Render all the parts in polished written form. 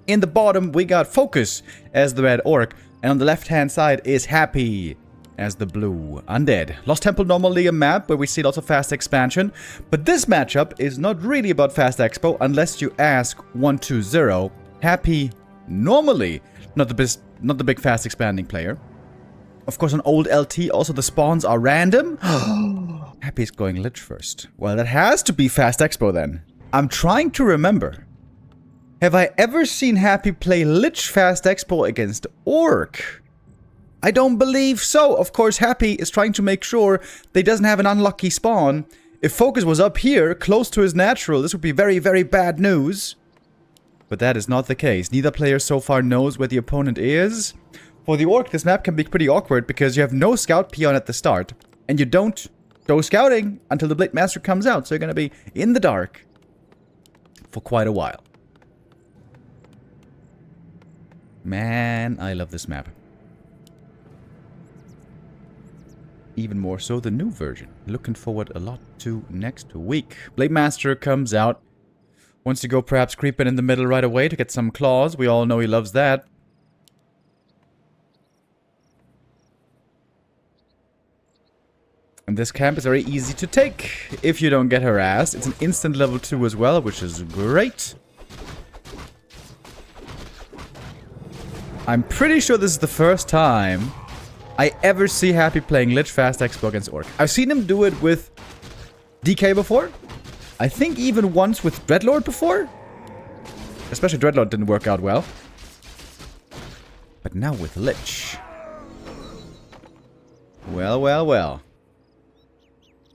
In the bottom, we got Focus as the red orc. And on the left-hand side is Happy as the blue undead. Lost Temple, normally a map where we see lots of fast expansion. But this matchup is not really about fast expo unless you ask 120. Happy, normally, not the big fast expanding player. Of course, on old LT, also the spawns are random. Happy's going Lich first. Well, that has to be fast expo then. I'm trying to remember. Have I ever seen Happy play Lich fast expo against Orc? I don't believe so. Of course, Happy is trying to make sure that he doesn't have an unlucky spawn. If Focus was up here, close to his natural, this would be very, very bad news. But that is not the case. Neither player so far knows where the opponent is. For the Orc, this map can be pretty awkward because you have no scout peon at the start. And you don't go scouting until the Blade Master comes out. So you're going to be in the dark for quite a while. Man, I love this map. Even more so the new version. Looking forward a lot to next week. Blade Master comes out. Wants to go perhaps creeping in the middle right away to get some claws. We all know he loves that. And this camp is very easy to take if you don't get harassed. It's an instant level 2 as well, which is great. I'm pretty sure this is the first time I ever see Happy playing Lich Fast Expo against Orc. I've seen him do it with DK before. I think even once with Dreadlord before. Especially Dreadlord didn't work out well. But now with Lich. Well, well, well.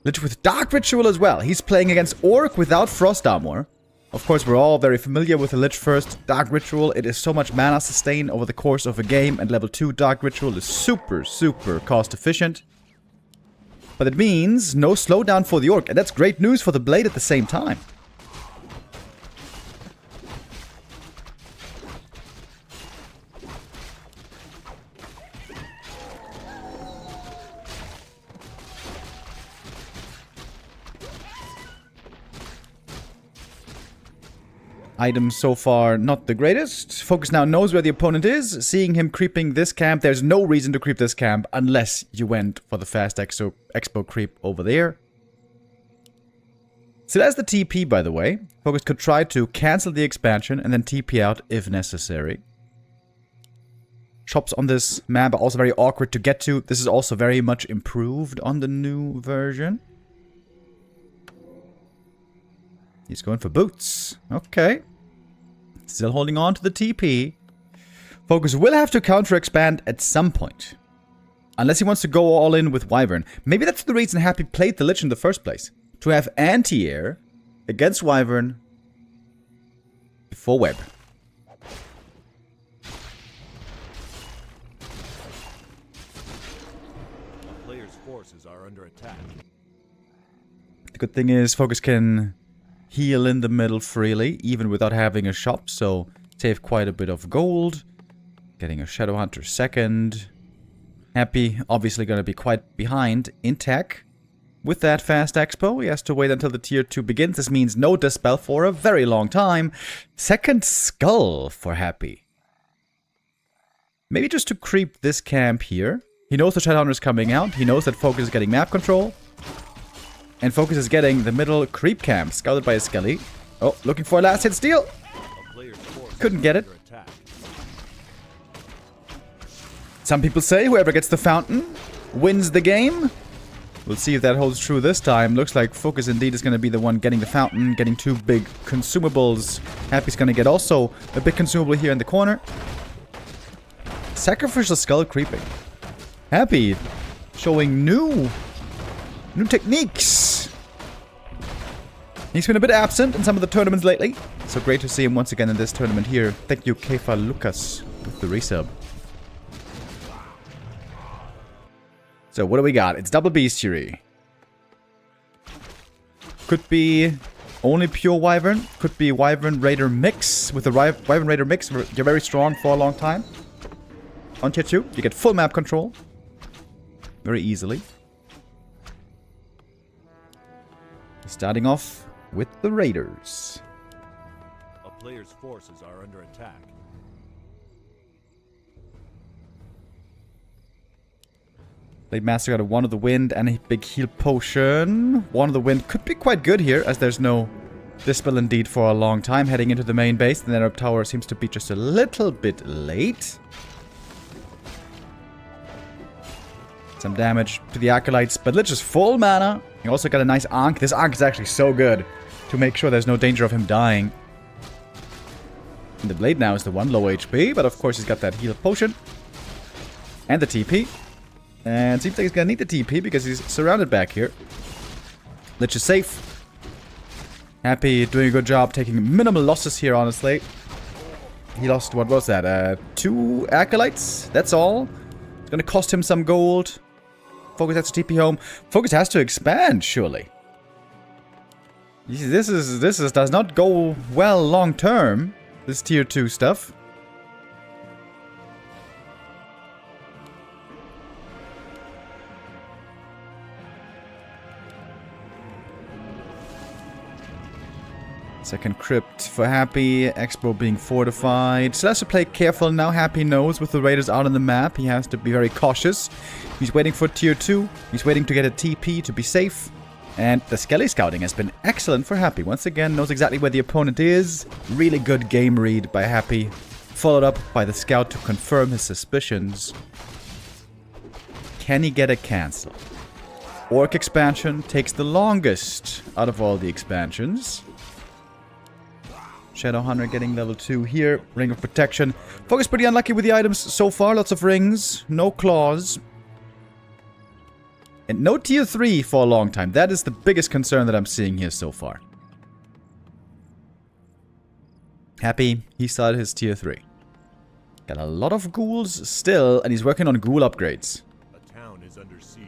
Lich with Dark Ritual as well. He's playing against Orc without Frost Armor. Of course, we're all very familiar with the Lich first Dark Ritual. It is so much mana sustain over the course of a game, and level 2 Dark Ritual is super, super cost efficient. But it means no slowdown for the Orc, and that's great news for the Blade at the same time. Items so far not the greatest. Focus now knows where the opponent is. Seeing him creeping this camp, there's no reason to creep this camp unless you went for the fast expo creep over there. So that's the TP, by the way. Focus could try to cancel the expansion and then TP out if necessary. Shops on this map are also very awkward to get to. This is also very much improved on the new version. He's going for boots. Okay. Still holding on to the TP. Focus will have to counter-expand at some point. Unless he wants to go all in with Wyvern. Maybe that's the reason Happy played the Lich in the first place. To have anti-air against Wyvern before web. A player's forces are under attack. The good thing is Focus can heal in the middle freely, even without having a shop, so save quite a bit of gold. Getting a Shadow Hunter second. Happy, obviously going to be quite behind in tech. With that fast expo, he has to wait until the tier 2 begins. This means no Dispel for a very long time. Second Skull for Happy. Maybe just to creep this camp here. He knows the Shadow Hunter is coming out. He knows that Focus is getting map control. And Focus is getting the middle creep camp, scouted by a Skelly. Oh, looking for a last hit steal. Couldn't get it. Some people say whoever gets the fountain wins the game. We'll see if that holds true this time. Looks like Focus indeed is going to be the one getting the fountain, getting 2 big consumables. Happy's going to get also a big consumable here in the corner. Sacrificial Skull creeping. Happy showing new techniques. He's been a bit absent in some of the tournaments lately. So great to see him once again in this tournament here. Thank you, Kefa Lucas, with the resub. So what do we got? It's double bestiary. Could be only pure Wyvern. Could be Wyvern Raider mix. With the Wyvern Raider mix, you're very strong for a long time. On tier 2, you get full map control. Very easily. Starting off with the Raiders. player's forces are under attack. Blade Master got a 1 of the Wind and a big heal potion. 1 of the Wind could be quite good here, as there's no Dispel indeed for a long time heading into the main base. The Nether Tower seems to be just a little bit late. Some damage to the Acolytes, but Lich is full mana. He also got a nice Ankh. This Ankh is actually so good to make sure there's no danger of him dying. And the Blade now is the 1 low HP, but of course he's got that heal potion. And the TP. And seems like he's gonna need the TP because he's surrounded back here. Lich is safe. Happy, doing a good job, taking minimal losses here, honestly. He lost, what was that? 2 Acolytes? That's all. It's gonna cost him some gold. Focus has to TP home. Focus has to expand, surely. This does not go well long term. This tier 2 stuff. Second crypt for Happy. Expo being fortified. So has to play careful now. Happy knows with the raiders out on the map, he has to be very cautious. He's waiting for tier 2. He's waiting to get a TP to be safe. And the Skelly scouting has been excellent for Happy. Once again, knows exactly where the opponent is. Really good game read by Happy. Followed up by the scout to confirm his suspicions. Can he get a cancel? Orc expansion takes the longest out of all the expansions. Shadowhunter getting level 2 here. Ring of Protection. Focus pretty unlucky with the items so far. Lots of rings. No claws. And no tier 3 for a long time. That is the biggest concern that I'm seeing here so far. Happy, he started his tier 3. Got a lot of ghouls still, and he's working on ghoul upgrades. A town is under siege.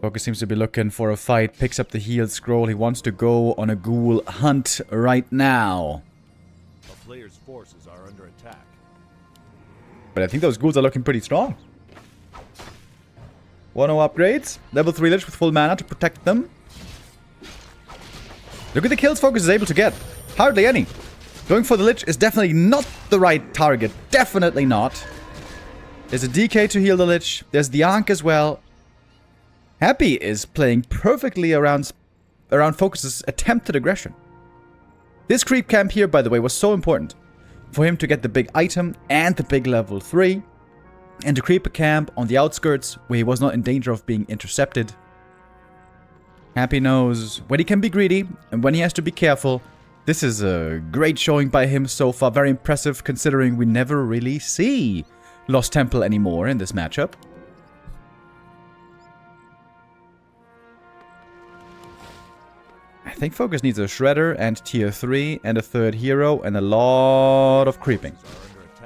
Focus seems to be looking for a fight. Picks up the healed scroll. He wants to go on a ghoul hunt right now. A player's forces are under attack. But I think those ghouls are looking pretty strong. 1-0 upgrades. Level 3 Lich with full mana to protect them. Look at the kills Focus is able to get. Hardly any. Going for the Lich is definitely not the right target. Definitely not. There's a DK to heal the Lich. There's the Ankh as well. Happy is playing perfectly around Focus's attempted aggression. This creep camp here, by the way, was so important. For him to get the big item and the big level 3. And to creep a camp on the outskirts where he was not in danger of being intercepted. Happy knows when he can be greedy and when he has to be careful. This is a great showing by him so far. Very impressive considering we never really see Lost Temple anymore in this matchup. I think Focus needs a Shredder and tier 3 and a 3rd hero and a lot of creeping. A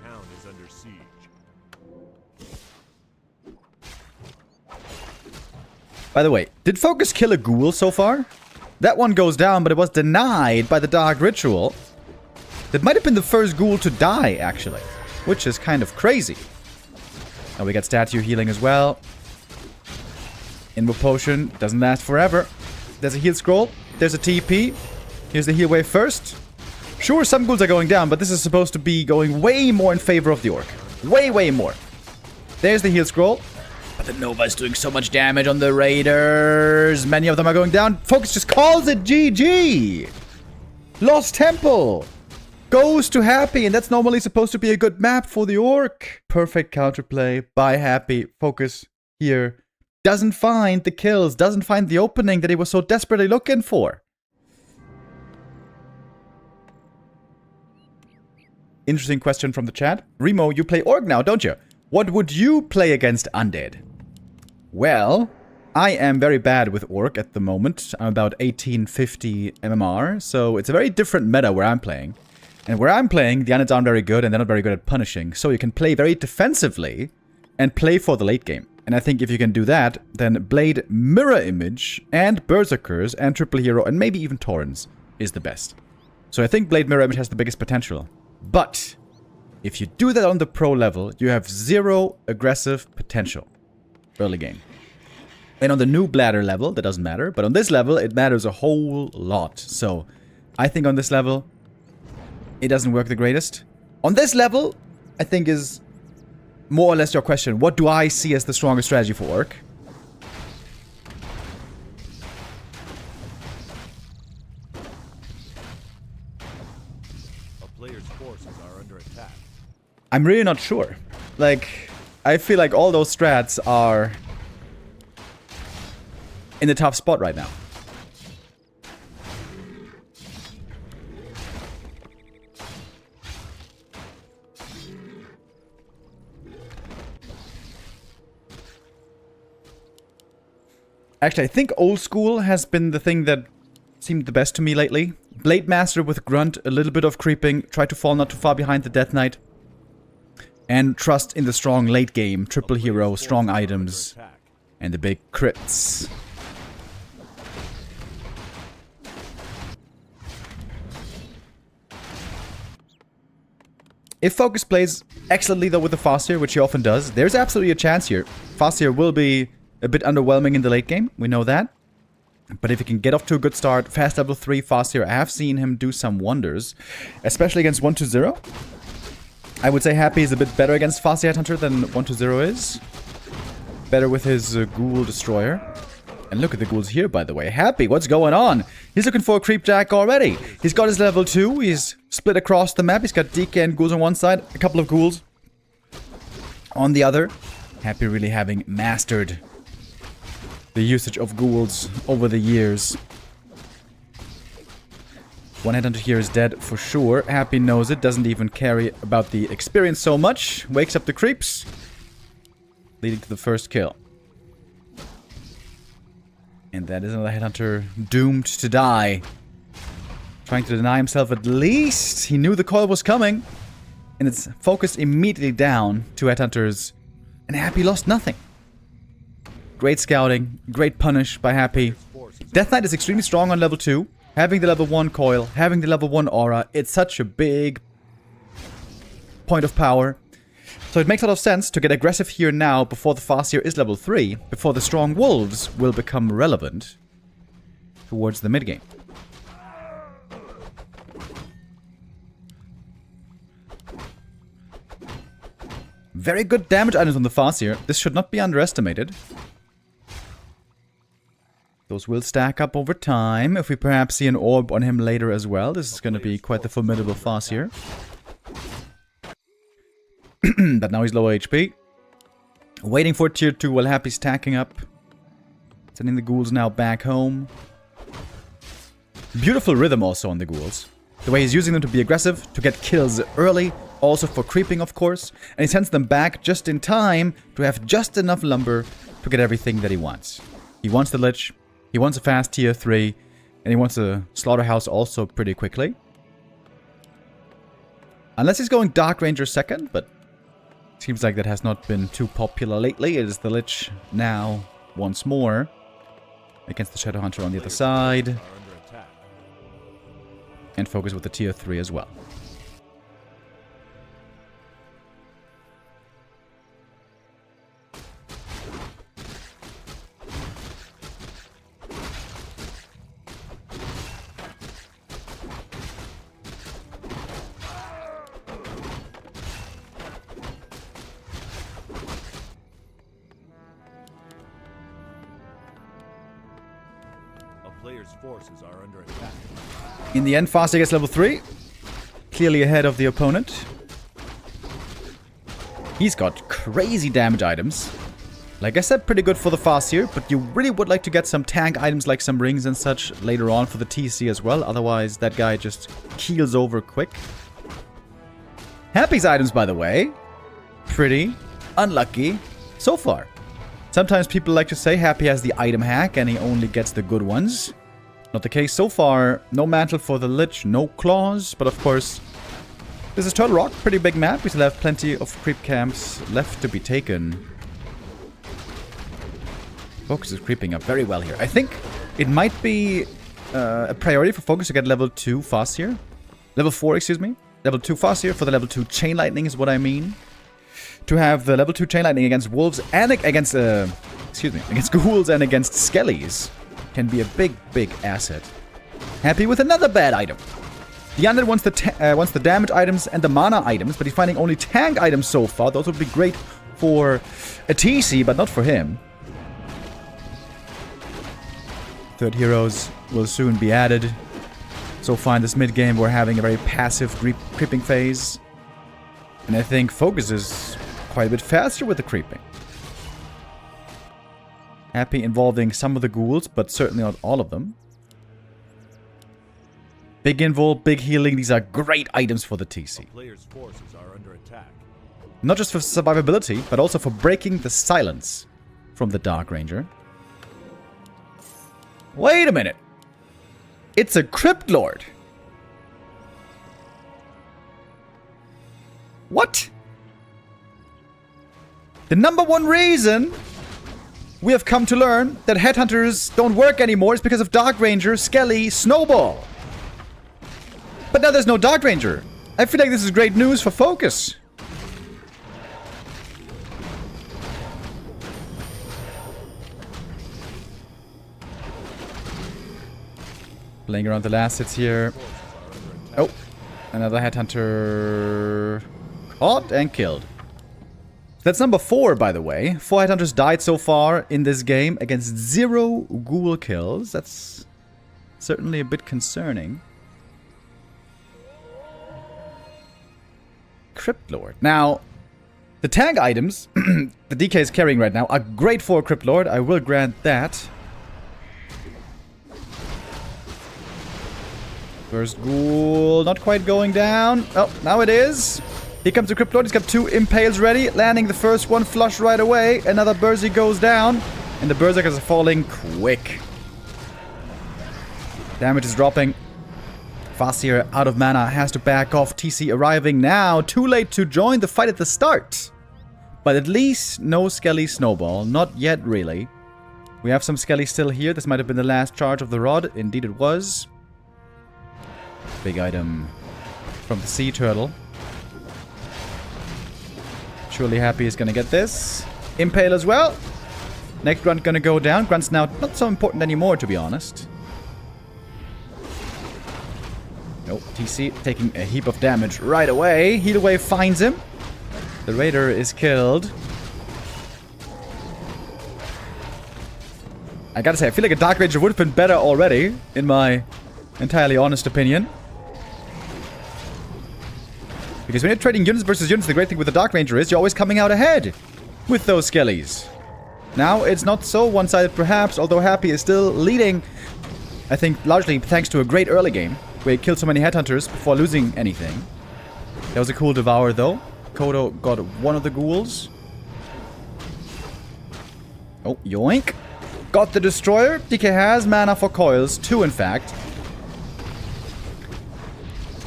town is under siege. By the way, did Focus kill a ghoul so far? That one goes down, but it was denied by the Dark Ritual. That might have been the first ghoul to die, actually. Which is kind of crazy. And we got statue healing as well. Invo potion doesn't last forever. There's a heal scroll. There's a TP. Here's the heal wave first. Sure, some ghouls are going down, but this is supposed to be going way more in favor of the Orc. Way, way more. There's the heal scroll. But the Nova is doing so much damage on the Raiders. Many of them are going down. Focus just calls it GG. Lost Temple goes to Happy, and that's normally supposed to be a good map for the Orc. Perfect counterplay by Happy. Focus here doesn't find the kills, doesn't find the opening that he was so desperately looking for. Interesting question from the chat. Remo, you play Orc now, don't you? What would you play against Undead? Well, I am very bad with Orc at the moment. I'm about 1850 MMR, so it's a very different meta where I'm playing. And where I'm playing, the Undeads aren't very good, and they're not very good at punishing. So you can play very defensively and play for the late game. And I think if you can do that, then Blade, Mirror Image, and Berserkers, and Triple Hero, and maybe even Torrents is the best. So I think Blade Mirror Image has the biggest potential. But If you do that on the pro level, you have 0 aggressive potential early game. And on the new bladder level, that doesn't matter. But on this level, it matters a whole lot. So, I think on this level, it doesn't work the greatest. On this level, I think is more or less your question. What do I see as the strongest strategy for Orc? A player's forces are under attack. I'm really not sure. Like, I feel like all those strats are in a tough spot right now. Actually, I think old school has been the thing that seemed the best to me lately. Blade Master with Grunt, a little bit of creeping, try to fall not too far behind the Death Knight. And trust in the strong late game, triple hero, strong items, and the big crits. If Focus plays excellently though with the Farseer, which he often does, there's absolutely a chance here. Farseer will be a bit underwhelming in the late game, we know that. But if he can get off to a good start, fast level 3 Farseer, I have seen him do some wonders. Especially against 1-0. I would say Happy is a bit better against Farseer Headhunter than 1-0 is. Better with his Ghoul Destroyer. And look at the ghouls here, by the way. Happy, what's going on? He's looking for a creep jack already. He's got his level 2. He's split across the map. He's got DK and ghouls on one side. A couple of ghouls on the other. Happy really having mastered the usage of ghouls over the years. One headhunter here is dead for sure. Happy knows it. Doesn't even care about the experience so much. Wakes up the creeps. Leading to the first kill. And that is another headhunter doomed to die. Trying to deny himself at least. He knew the call was coming. And it's focused immediately down to headhunters. And Happy lost nothing. Great scouting. Great punish by Happy. Death Knight is extremely strong on level 2. Having the level 1 coil. Having the level 1 aura. It's such a big point of power. So it makes a lot of sense to get aggressive here now before the Farseer is level 3, before the strong wolves will become relevant towards the mid game. Very good damage items on the Farseer. This should not be underestimated. Those will stack up over time. If we perhaps see an orb on him later as well, this is going to be quite the formidable Farseer. But now he's low HP. Waiting for tier 2 while Happy's stacking up. Sending the ghouls now back home. Beautiful rhythm also on the ghouls. The way he's using them to be aggressive, to get kills early. Also for creeping, of course. And he sends them back just in time to have just enough lumber to get everything that he wants. He wants the Lich. He wants a fast tier 3. And he wants a Slaughterhouse also pretty quickly. Unless he's going Dark Ranger second, but seems like that has not been too popular lately. It is the Lich now once more against the Shadowhunter on the other side. And Focus with the tier 3 as well. Player's forces are under attack. In the end, Farseer gets level 3. Clearly ahead of the opponent. He's got crazy damage items. Like I said, pretty good for the Farseer, but you really would like to get some tank items like some rings and such later on for the TC as well. Otherwise, that guy just keels over quick. Happy's items, by the way, pretty unlucky so far. Sometimes people like to say Happy has the item hack and he only gets the good ones. Not the case so far. No mantle for the Lich, no claws, but of course, this is Turtle Rock, pretty big map. We still have plenty of creep camps left to be taken. Focus is creeping up very well here. I think it might be a priority for Focus to get level 2 fast here. Level 4, excuse me. level 2 Farseer for the level 2 Chain Lightning is what I mean. To have the level 2 Chain Lightning against wolves and against ghouls and against skellies can be a big, big asset. Happy with another bad item. The Undead wants the damage items and the mana items, but he's finding only tank items so far. Those would be great for a TC, but not for him. Third heroes will soon be added. So far in this mid-game, we're having a very passive creeping phase. And I think Focus is quite a bit faster with the creeping. Happy involving some of the ghouls, but certainly not all of them. Big invul, big healing, these are great items for the TC. Players' forces are under attack. Not just for survivability, but also for breaking the silence from the Dark Ranger. Wait a minute! It's a Crypt Lord! What? The number one reason we have come to learn that headhunters don't work anymore is because of Dark Ranger, Skelly, Snowball. But now there's no Dark Ranger. I feel like this is great news for Focus. Playing around the last hits here. Oh, another headhunter caught and killed. That's number 4, by the way. 4 headhunters died so far in this game against 0 ghoul kills. That's certainly a bit concerning. Crypt Lord. Now, the tank items the DK is carrying right now are great for a Crypt Lord. I will grant that. First ghoul, not quite going down. Oh, now it is. Here comes the Crypt Lord. He's got 2 impales ready. Landing the first one flush right away. Another Berserk goes down. And the Berserkers are falling quick. Damage is dropping. Farseer out of mana has to back off. TC arriving now. Too late to join the fight at the start. But at least no Skelly Snowball. Not yet, really. We have some Skelly still here. This might have been the last charge of the rod. Indeed it was. Big item from the Sea Turtle. Surely Happy is gonna get this. Impale as well. Next grunt gonna go down. Grunt's now not so important anymore, to be honest. Nope, TC taking a heap of damage right away. Heal Wave finds him. The Raider is killed. I gotta say, I feel like a Dark Ranger would have been better already, in my entirely honest opinion. Because when you're trading units versus units, the great thing with the Dark Ranger is you're always coming out ahead with those Skellies. Now, it's not so one-sided perhaps, although Happy is still leading, I think, largely thanks to a great early game, where he killed so many headhunters before losing anything. That was a cool devour, though. Kodo got one of the ghouls. Oh, yoink. Got the Destroyer. DK has mana for coils, 2 in fact.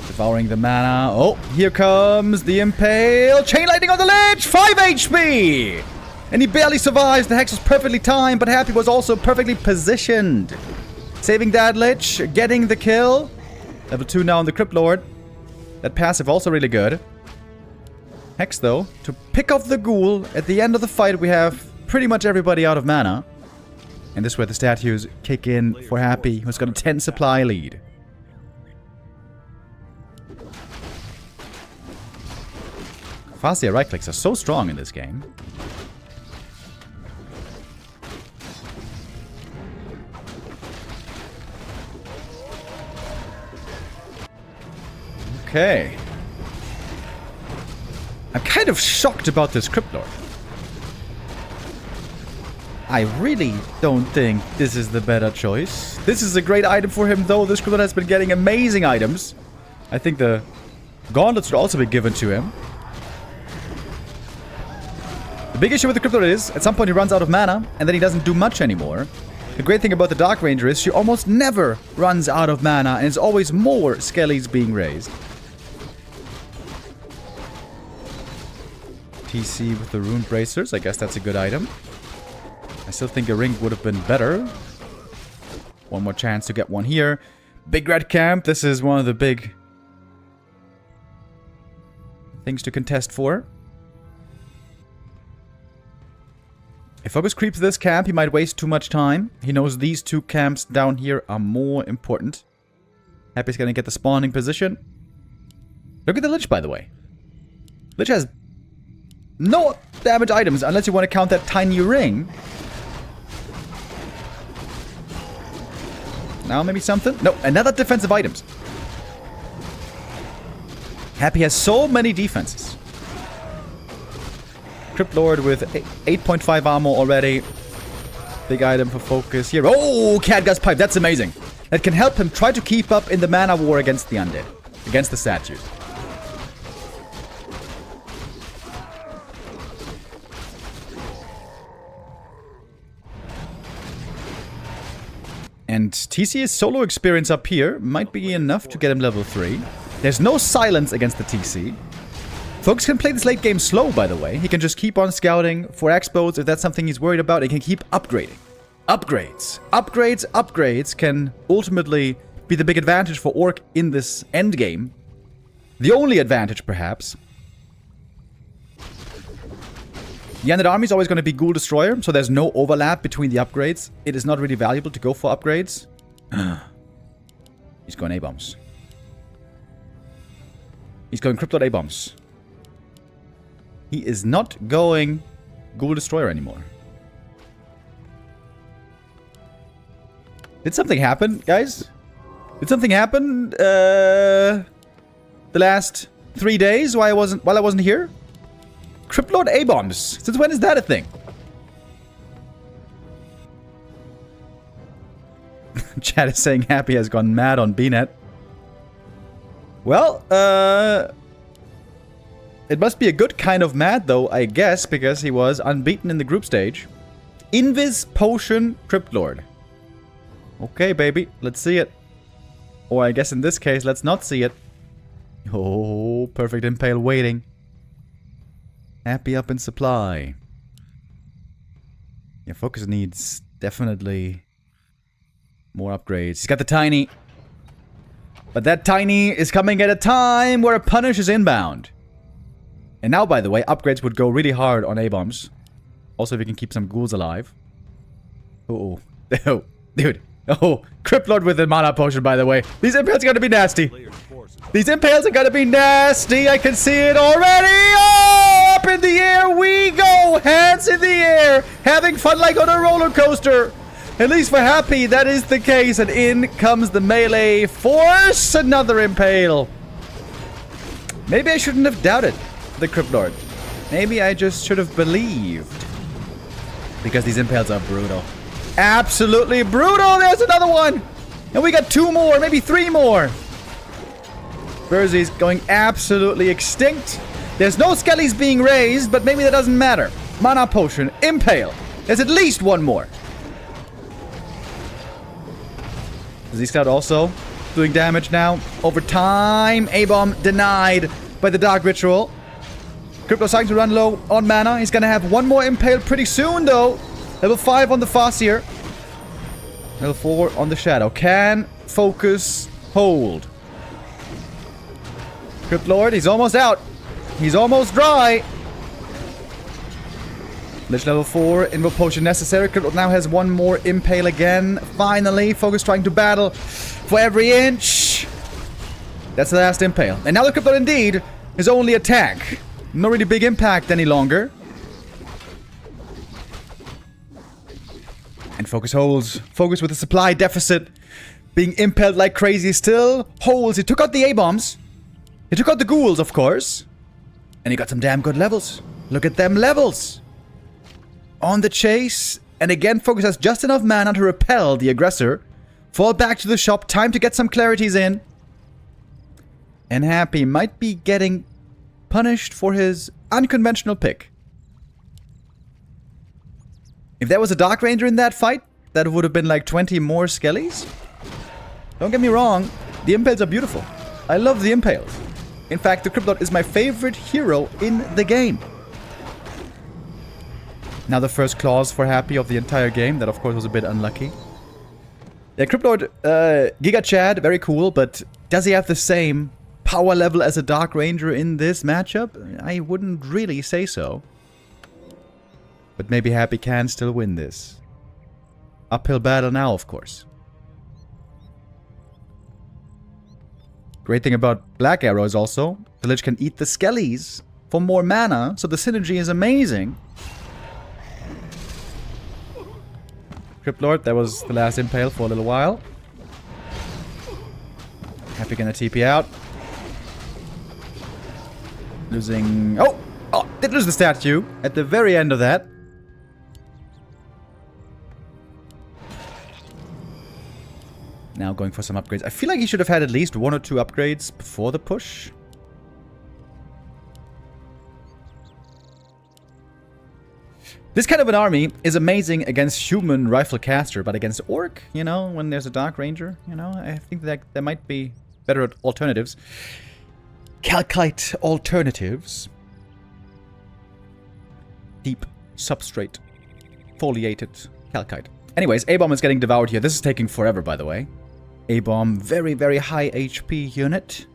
Devouring the mana. Oh, here comes the Impale. Chain Lightning on the ledge! 5 HP! And he barely survives. The Hex was perfectly timed, but Happy was also perfectly positioned. Saving that Lich, getting the kill. Level 2 now on the Crypt Lord. That passive also really good. Hex, though, to pick off the ghoul. At the end of the fight, we have pretty much everybody out of mana. And this is where the statues kick in for Happy, who's got a 10 supply lead. Farseer right clicks are so strong in this game. Okay. I'm kind of shocked about this Crypt Lord. I really don't think this is the better choice. This is a great item for him, though. This Crypt Lord has been getting amazing items. I think the gauntlets should also be given to him. The big issue with the Crypt Lord is, at some point he runs out of mana, and then he doesn't do much anymore. The great thing about the Dark Ranger is she almost never runs out of mana, and it's always more Skellies being raised. TC with the Rune Bracers, I guess that's a good item. I still think a ring would have been better. One more chance to get one here. Big Red Camp, this is one of the big things to contest for. If Focus creeps this camp, he might waste too much time. He knows these two camps down here are more important. Happy's gonna get the spawning position. Look at the Lich, by the way. Lich has no damage items, unless you want to count that tiny ring. Now maybe something? No, another defensive items. Happy has so many defenses. Crypt Lord with 8.5 armor already. Big item for Focus here. Oh, Catgut's Pipe, that's amazing. That can help him try to keep up in the mana war against the undead. Against the statues. And TC's solo experience up here might be enough to get him level 3. There's no silence against the TC. Focus can play this late game slow, by the way. He can just keep on scouting for expos if that's something he's worried about. He can keep upgrading. Upgrades. Upgrades, upgrades can ultimately be the big advantage for Orc in this endgame. The only advantage, perhaps. The undead army is always going to be Ghoul Destroyer, so there's no overlap between the upgrades. It is not really valuable to go for upgrades. He's going A-bombs. He's going Cryptid A-bombs. He is not going Ghoul Destroyer anymore. Did something happen, guys? Did something happen the last 3 days while I wasn't here? Crypt Lord A-bombs. Since when is that a thing? Chat is saying Happy has gone mad on BNet. Well, it must be a good kind of mad, though, I guess, because he was unbeaten in the group stage. Invis Potion Crypt Lord. Okay, baby, let's see it. Or I guess in this case, let's not see it. Oh, perfect impale waiting. Happy up in supply. Yeah, Focus needs definitely more upgrades. He's got the Tiny. But that Tiny is coming at a time where a Punish is inbound. And now, by the way, upgrades would go really hard on A-bombs. Also, if you can keep some ghouls alive. Oh, dude. Oh, Crypt Lord with the mana potion, by the way. These impales are gonna be nasty. These impales are gonna be nasty. I can see it already. Oh, up in the air we go. Hands in the air. Having fun like on a roller coaster. At least for Happy, that is the case. And in comes the melee force. Another impale. Maybe I shouldn't have doubted the Crypt Lord. Maybe I just should have believed. Because these impales are brutal. Absolutely brutal. There's another one. And we got 2 more, maybe 3 more. Berzy's going absolutely extinct. There's no skellies being raised, but maybe that doesn't matter. Mana potion, impale. There's at least 1 more. Z-Scout also doing damage now. Over time, A-bomb denied by the Dark Ritual. Crypto starting to run low on mana. He's gonna have 1 more impale pretty soon, though. Level 5 on the Farseer. Level 4 on the Shadow. Can Focus hold? Crypt Lord, he's almost out. He's almost dry. Lich level 4, Invo Potion necessary. Crypt Lord now has 1 more impale again. Finally, Focus trying to battle for every inch. That's the last impale. And now the Crypt Lord indeed is only a tank. No really big impact any longer. And Focus holds. Focus with a supply deficit. Being impaled like crazy still. Holds. He took out the A-bombs. He took out the ghouls, of course. And he got some damn good levels. Look at them levels. On the chase. And again, Focus has just enough mana to repel the aggressor. Fall back to the shop. Time to get some clarities in. And Happy might be getting punished for his unconventional pick. If there was a Dark Ranger in that fight, that would have been like 20 more skellies. Don't get me wrong, the impales are beautiful. I love the impales. In fact, the Crypt Lord is my favorite hero in the game. Now the first clause for Happy of the entire game. That, of course, was a bit unlucky. Yeah, Crypt Lord, Giga Chad, very cool, but does he have the same power level as a Dark Ranger in this matchup? I wouldn't really say so. But maybe Happy can still win this. Uphill battle now, of course. Great thing about Black Arrow is also, the Lich can eat the Skellies for more mana, so the synergy is amazing. Crypt Lord, that was the last impale for a little while. Happy gonna TP out. Losing... Oh! Oh! Did lose the statue at the very end of that. Now going for some upgrades. I feel like he should have had at least 1 or 2 upgrades before the push. This kind of an army is amazing against human rifle caster, but against orc, you know, when there's a Dark Ranger, you know, I think that there might be better alternatives. Calcite alternatives. Deep substrate. Foliated calcite. Anyways, A-Bomb is getting devoured here. This is taking forever, by the way. A-Bomb, very, very high HP unit.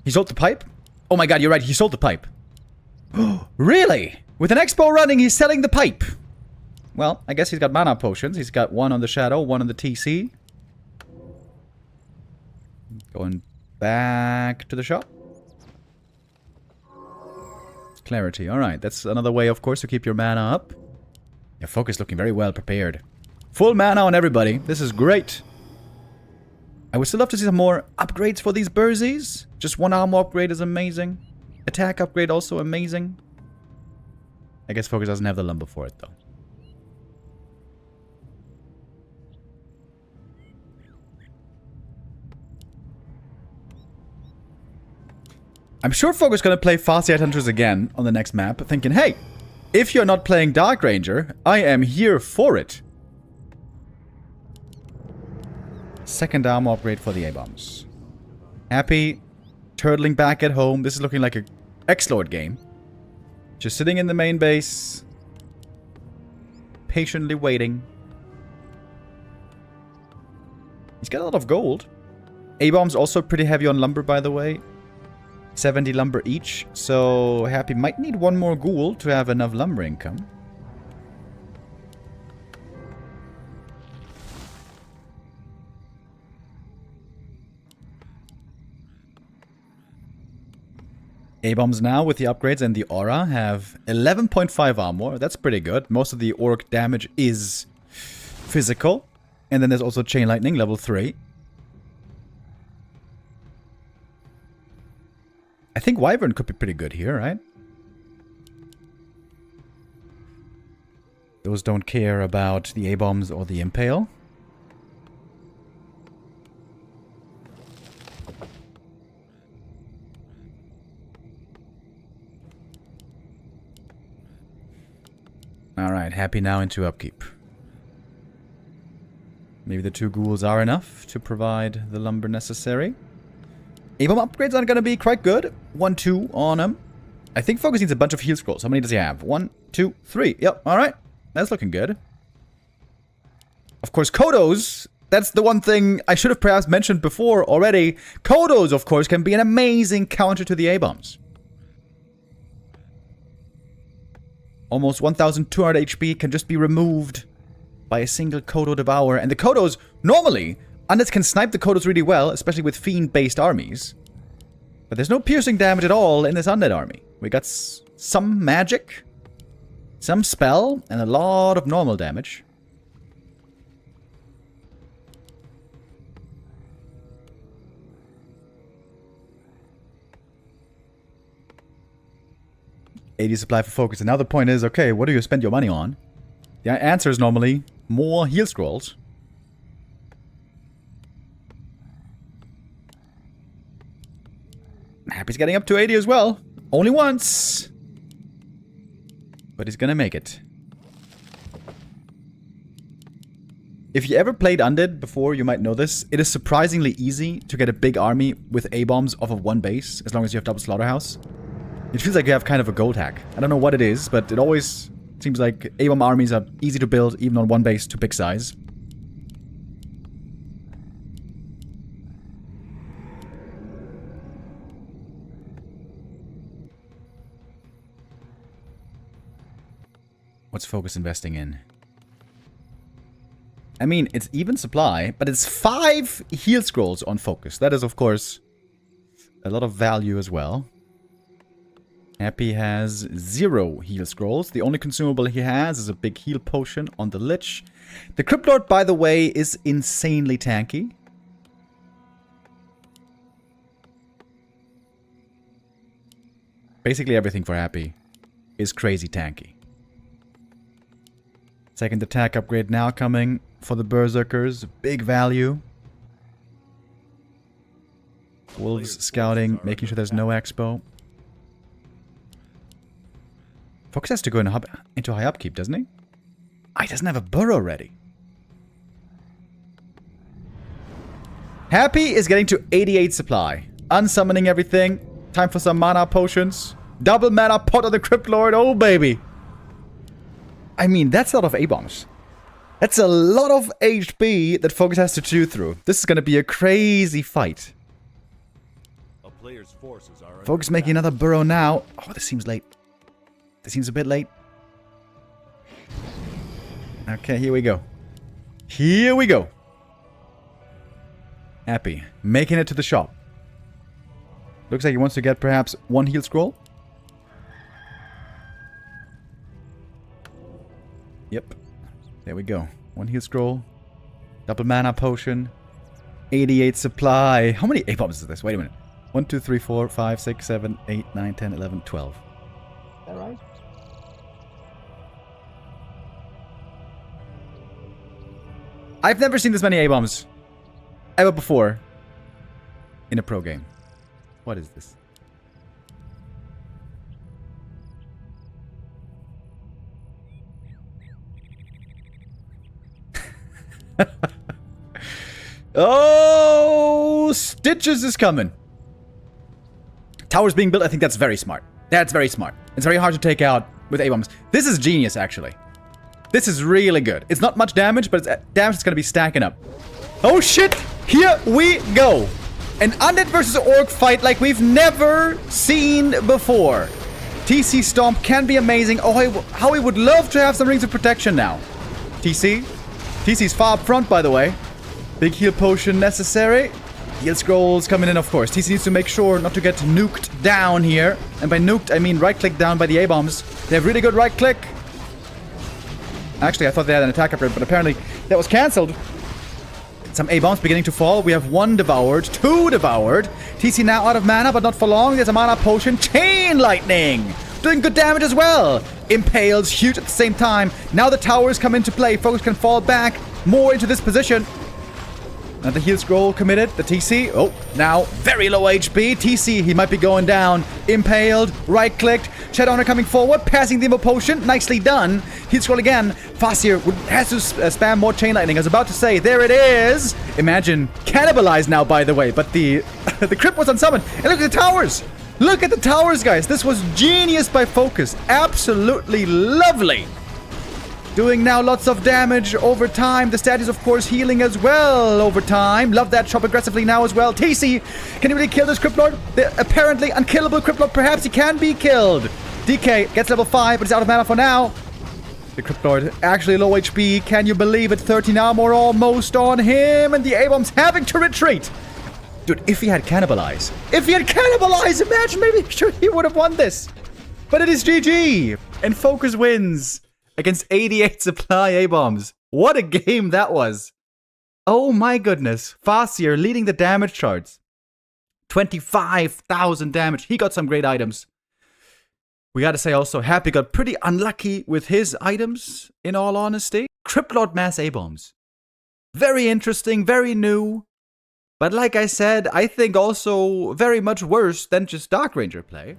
He sold the pipe? Oh my god, you're right, he sold the pipe. Really? With an expo running, he's selling the pipe. Well, I guess he's got mana potions. He's got 1 on the Shadow, 1 on the TC. Going back to the shop. Clarity. Alright, that's another way, of course, to keep your mana up. Your focus looking very well prepared. Full mana on everybody. This is great. I would still love to see some more upgrades for these Burzies. Just 1 armor upgrade is amazing. Attack upgrade also amazing. I guess Focus doesn't have the lumber for it, though. I'm sure Focus gonna play Farsight Hunters again on the next map, thinking, hey, if you're not playing Dark Ranger, I am here for it. Second armor upgrade for the A-Bombs. Happy, turtling back at home. This is looking like a X-Lord game. Just sitting in the main base. Patiently waiting. He's got a lot of gold. A-Bomb's also pretty heavy on lumber, by the way. 70 lumber each, so Happy might need 1 more ghoul to have enough lumber income. A-Bombs now with the upgrades and the aura have 11.5 armor. That's pretty good. Most of the orc damage is physical. And then there's also Chain Lightning, level 3. I think Wyvern could be pretty good here, right? Those don't care about the A-Bombs or the Impale. Alright, Happy now into upkeep. Maybe the 2 ghouls are enough to provide the lumber necessary. A-Bomb upgrades are going to be quite good. 1, 2 on him. I think Focus needs a bunch of heal scrolls. How many does he have? 1, 2, 3. Yep, alright. That's looking good. Of course, Kodos. That's the one thing I should have perhaps mentioned before already. Kodos, of course, can be an amazing counter to the A-Bombs. Almost 1,200 HP can just be removed by a single Kodo Devour. And the Kodos, normally, Undeads can snipe the Kodos really well, especially with Fiend-based armies. But there's no piercing damage at all in this Undead army. We got some magic, some spell, and a lot of normal damage. $80 supply for Focus. And now the point is, okay, what do you spend your money on? The answer is normally more heal scrolls. Happy's getting up to 80 as well. Only once. But he's gonna make it. If you ever played Undead before, you might know this. It is surprisingly easy to get a big army with A-bombs off of 1 base, as long as you have double Slaughterhouse. It feels like you have kind of a gold hack. I don't know what it is, but it always seems like A-bomb armies are easy to build, even on 1 base to pick size. What's Focus investing in? I mean, it's even supply, but it's 5 heal scrolls on Focus. That is, of course, a lot of value as well. Happy has 0 heal scrolls. The only consumable he has is a big heal potion on the Lich. The Crypt Lord, by the way, is insanely tanky. Basically everything for Happy is crazy tanky. Second attack upgrade now coming for the Berserkers. Big value. Wolves scouting, making sure there's no expo. Focus has to go into high upkeep, doesn't he? Ah, he doesn't have a burrow ready. Happy is getting to 88 supply. Unsummoning everything. Time for some mana potions. Double mana pot of the Crypt Lord. Oh, baby. I mean, that's a lot of A-bombs. That's a lot of HP that Focus has to chew through. This is going to be a crazy fight. A player's forces are Focus making another burrow now. Oh, this seems late. This seems a bit late. Okay, here we go. Here we go. Happy. Making it to the shop. Looks like he wants to get perhaps 1 heal scroll. Yep. There we go. 1 heal scroll. Double mana potion. 88 supply. How many A-bombs is this? Wait a minute. 1, 2, 3, 4, 5, 6, 7, 8, 9, 10, 11, 12. Is that right? I've never seen this many A-bombs ever before in a pro game. What is this? Oh, Stitches is coming. Towers being built. I think that's very smart. That's very smart. It's very hard to take out with A-bombs. This is genius, actually. This is really good. It's not much damage, but it's damage that's going to be stacking up. Oh, shit. Here we go. An undead versus orc fight like we've never seen before. TC Stomp can be amazing. Oh, how we would love to have some rings of protection now. TC. TC's far up front, by the way. Big heal potion necessary. Heal scrolls coming in, of course. TC needs to make sure not to get nuked down here. And by nuked, I mean right-click down by the A-bombs. They have really good right-click. Actually, I thought they had an attack upgrade, but apparently that was cancelled. Some A-bombs beginning to fall. We have 1 devoured, 2 devoured. TC now out of mana, but not for long. There's a mana potion. Chain lightning! Doing good damage as well. Impales, huge at the same time. Now the towers come into play. Focus can fall back more into this position. Now the heal scroll committed. The TC. Oh, now very low HP. TC, he might be going down. Impaled. Right-clicked. Shadowhunter coming forward. Passing the Immo potion. Nicely done. Heal scroll again. Fasir has to spam more chain lightning. I was about to say, there it is. Imagine. Cannibalized now, by the way. But the the crypt was unsummoned. And look at the towers. Look at the towers, guys. This was genius by Focus. Absolutely lovely. Doing now lots of damage over time. The stat is, of course, healing as well over time. Love that. Shop aggressively now as well. TC, can he really kill this Crypt Lord? The apparently unkillable Crypt Lord. Perhaps he can be killed. DK gets level 5, but he's out of mana for now. The Crypt Lord actually low HP. Can you believe it? 13 armor almost on him. And the A-bombs having to retreat. Dude, if he had cannibalized. If he had cannibalized, imagine maybe sure he would have won this. But it is GG. And Focus wins. Against 88 supply A-bombs. What a game that was. Oh my goodness. Fasir leading the damage charts. 25,000 damage. He got some great items. We gotta say also, Happy got pretty unlucky with his items, in all honesty. Crypt Lord mass A-bombs. Very interesting, very new. But like I said, I think also very much worse than just Dark Ranger play.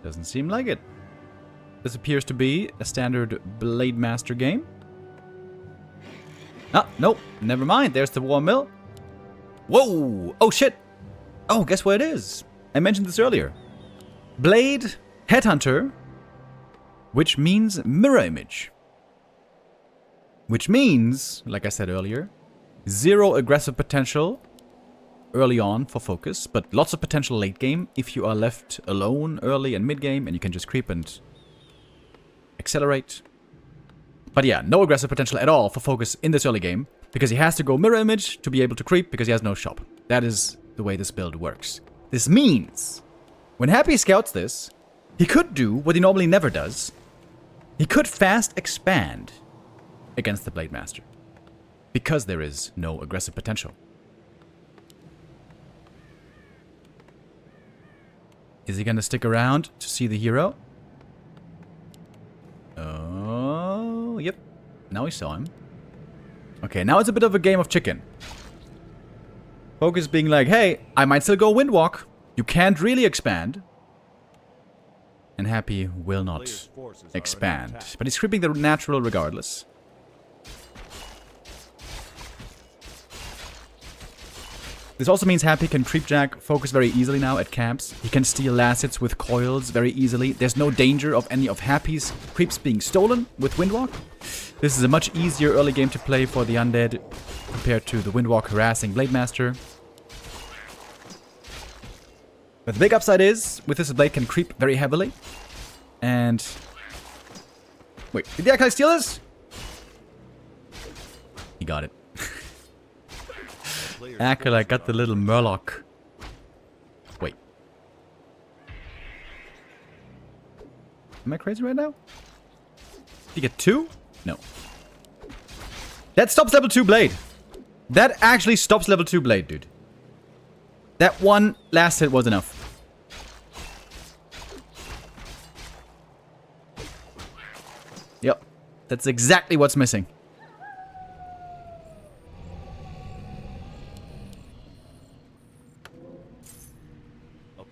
Doesn't seem like it. This appears to be a standard Blade Master game. Ah, nope. Never mind. There's the War Mill. Whoa! Oh, shit! Oh, guess what it is? I mentioned this earlier. Blade Headhunter, which means mirror image. Which means, like I said earlier, 0 aggressive potential early on for Focus, but lots of potential late game if you are left alone early and mid game and you can just creep and accelerate. But yeah, no aggressive potential at all for Focus in this early game, because he has to go mirror image to be able to creep, because he has no shop. That is the way this build works. This means, when Happy scouts this, he could do what he normally never does. He could fast expand against the Blade Master, because there is no aggressive potential. Is he gonna stick around to see the hero? Oh, yep. Now we saw him. Okay, now it's a bit of a game of chicken. Focus being like, hey, I might still go Windwalk. You can't really expand. And Happy will not expand. But he's creeping the natural regardless. This also means Happy can creepjack Focus very easily now at camps. He can steal last hits with coils very easily. There's no danger of any of Happy's creeps being stolen with Windwalk. This is a much easier early game to play for the Undead compared to the Windwalk harassing Blade Master. But the big upside is, with this, Blade can creep very heavily. And... wait, did the Acolyte steal this? He got it. Acolyte got the little Murloc. Wait. Am I crazy right now? Did you get 2? No. That stops level 2 Blade. That actually stops level 2 Blade, dude. That one last hit was enough. Yep. That's exactly what's missing.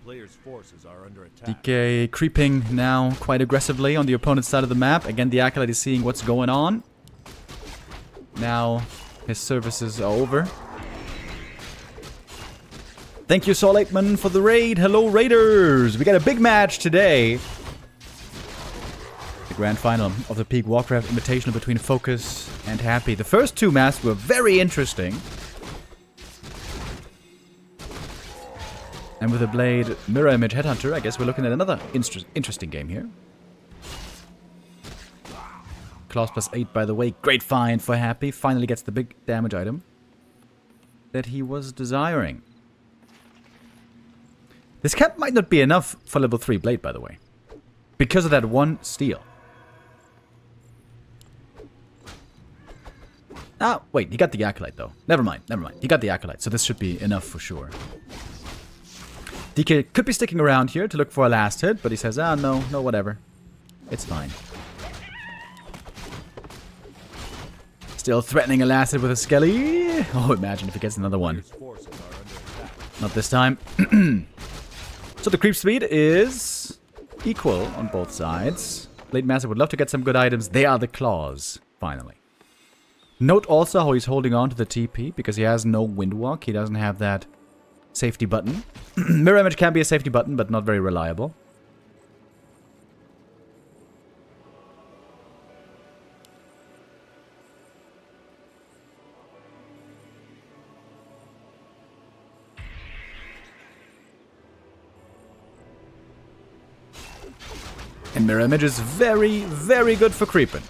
Players' forces are under attack. DK creeping now quite aggressively on the opponent's side of the map. Again, the Acolyte is seeing what's going on. Now his services are over. Thank you, Saul Aikman, for the raid. Hello, Raiders! We got a big match today. The grand final of the Peak Warcraft Invitational between Focus and Happy. The first 2 maps were very interesting. And with a Blade Mirror Image Headhunter, I guess we're looking at another interesting game here. Claws +8, by the way. Great find for Happy. Finally gets the big damage item that he was desiring. This camp might not be enough for level 3 Blade, by the way. Because of that one steal. Ah, wait. He got the Acolyte, though. Never mind. He got the Acolyte, so this should be enough for sure. DK could be sticking around here to look for a last hit, but he says, ah, no, whatever. It's fine. Still threatening a last hit with a Skelly. Oh, imagine if he gets another one. Not this time. So the creep speed is equal on both sides. Blade Master would love to get some good items. They are the claws, finally. Note also how he's holding on to the TP, because he has no Windwalk. He doesn't have that safety button. Mirror Image can be a safety button, but not very reliable. And Mirror Image is very, very good for creeping.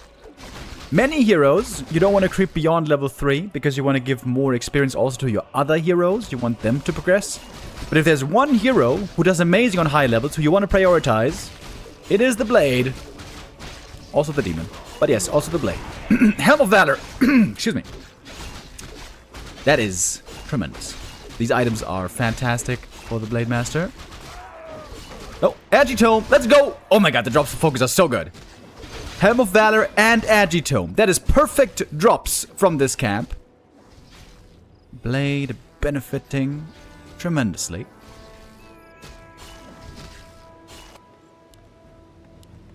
Many heroes, you don't want to creep beyond level 3 because you want to give more experience also to your other heroes. You want them to progress. But if there's one hero who does amazing on high levels who you want to prioritize, it is the Blade. Also the Demon. But yes, also the Blade. Helm of Valor. Excuse me. That is tremendous. These items are fantastic for the Blade Master. Oh, Agitome. Let's go. Oh my god, the drops of focus are so good. Helm of Valor and Agitome. That is perfect drops from this camp. Blade benefiting tremendously.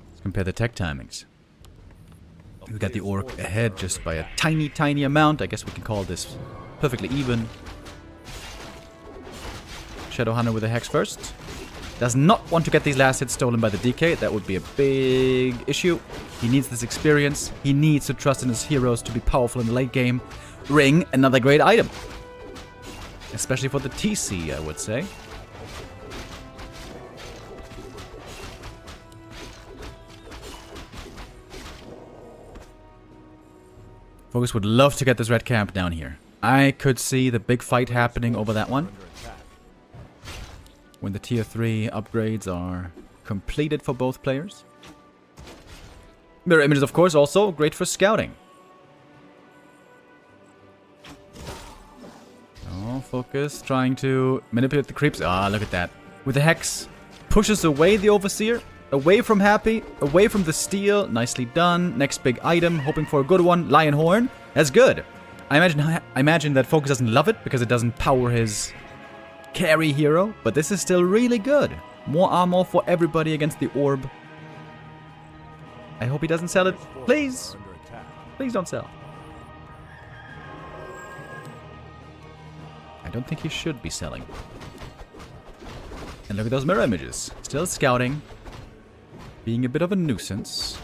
Let's compare the tech timings. We got the Orc ahead just by a tiny, tiny amount. I guess we can call this perfectly even. Shadowhunter with a Hex first. Does not want to get these last hits stolen by the DK. That would be a big issue. He needs this experience. He needs to trust in his heroes to be powerful in the late game. Ring, another great item. Especially for the TC, I would say. Focus would love to get this red camp down here. I could see the big fight happening over that one. When the tier 3 upgrades are completed for both players. Mirror images, of course, also great for scouting. Oh, Focus trying to manipulate the creeps. Ah, look at that. With the Hex, pushes away the Overseer, away from Happy, away from the Steel. Nicely done. Next big item, hoping for a good one. Lion Horn. That's good. I imagine that Focus doesn't love it because it doesn't power his carry hero, but this is still really good. More armor for everybody against the orb. I hope he doesn't sell it. Please. Please don't sell. I don't think he should be selling. And look at those mirror images. Still scouting. Being a bit of a nuisance.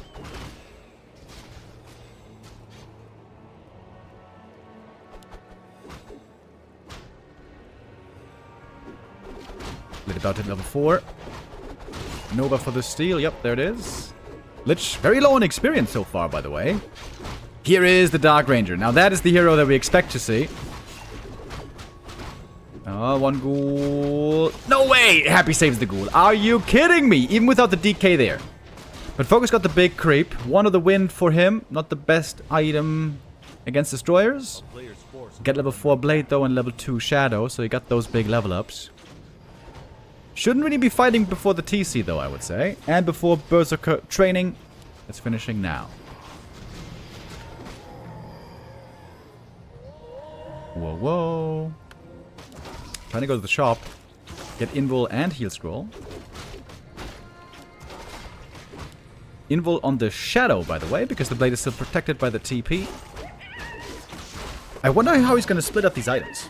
Lit about at level 4. Nova for the steal. Yep, there it is. Lich, very low on experience so far, by the way. Here is the Dark Ranger. Now that is the hero that we expect to see. Oh, one ghoul. No way! Happy saves the ghoul. Are you kidding me? Even without the DK there. But Focus got the big creep. One of the wind for him. Not the best item against destroyers. Get level 4 blade though and level 2 shadow. So he got those big level ups. Shouldn't really be fighting before the TC though, I would say. And before Berserker training. It's finishing now. Whoa, whoa. Trying to go to the shop. Get Invul and Heal Scroll. Invul on the Shadow, by the way, because the blade is still protected by the TP. I wonder how he's going to split up these items.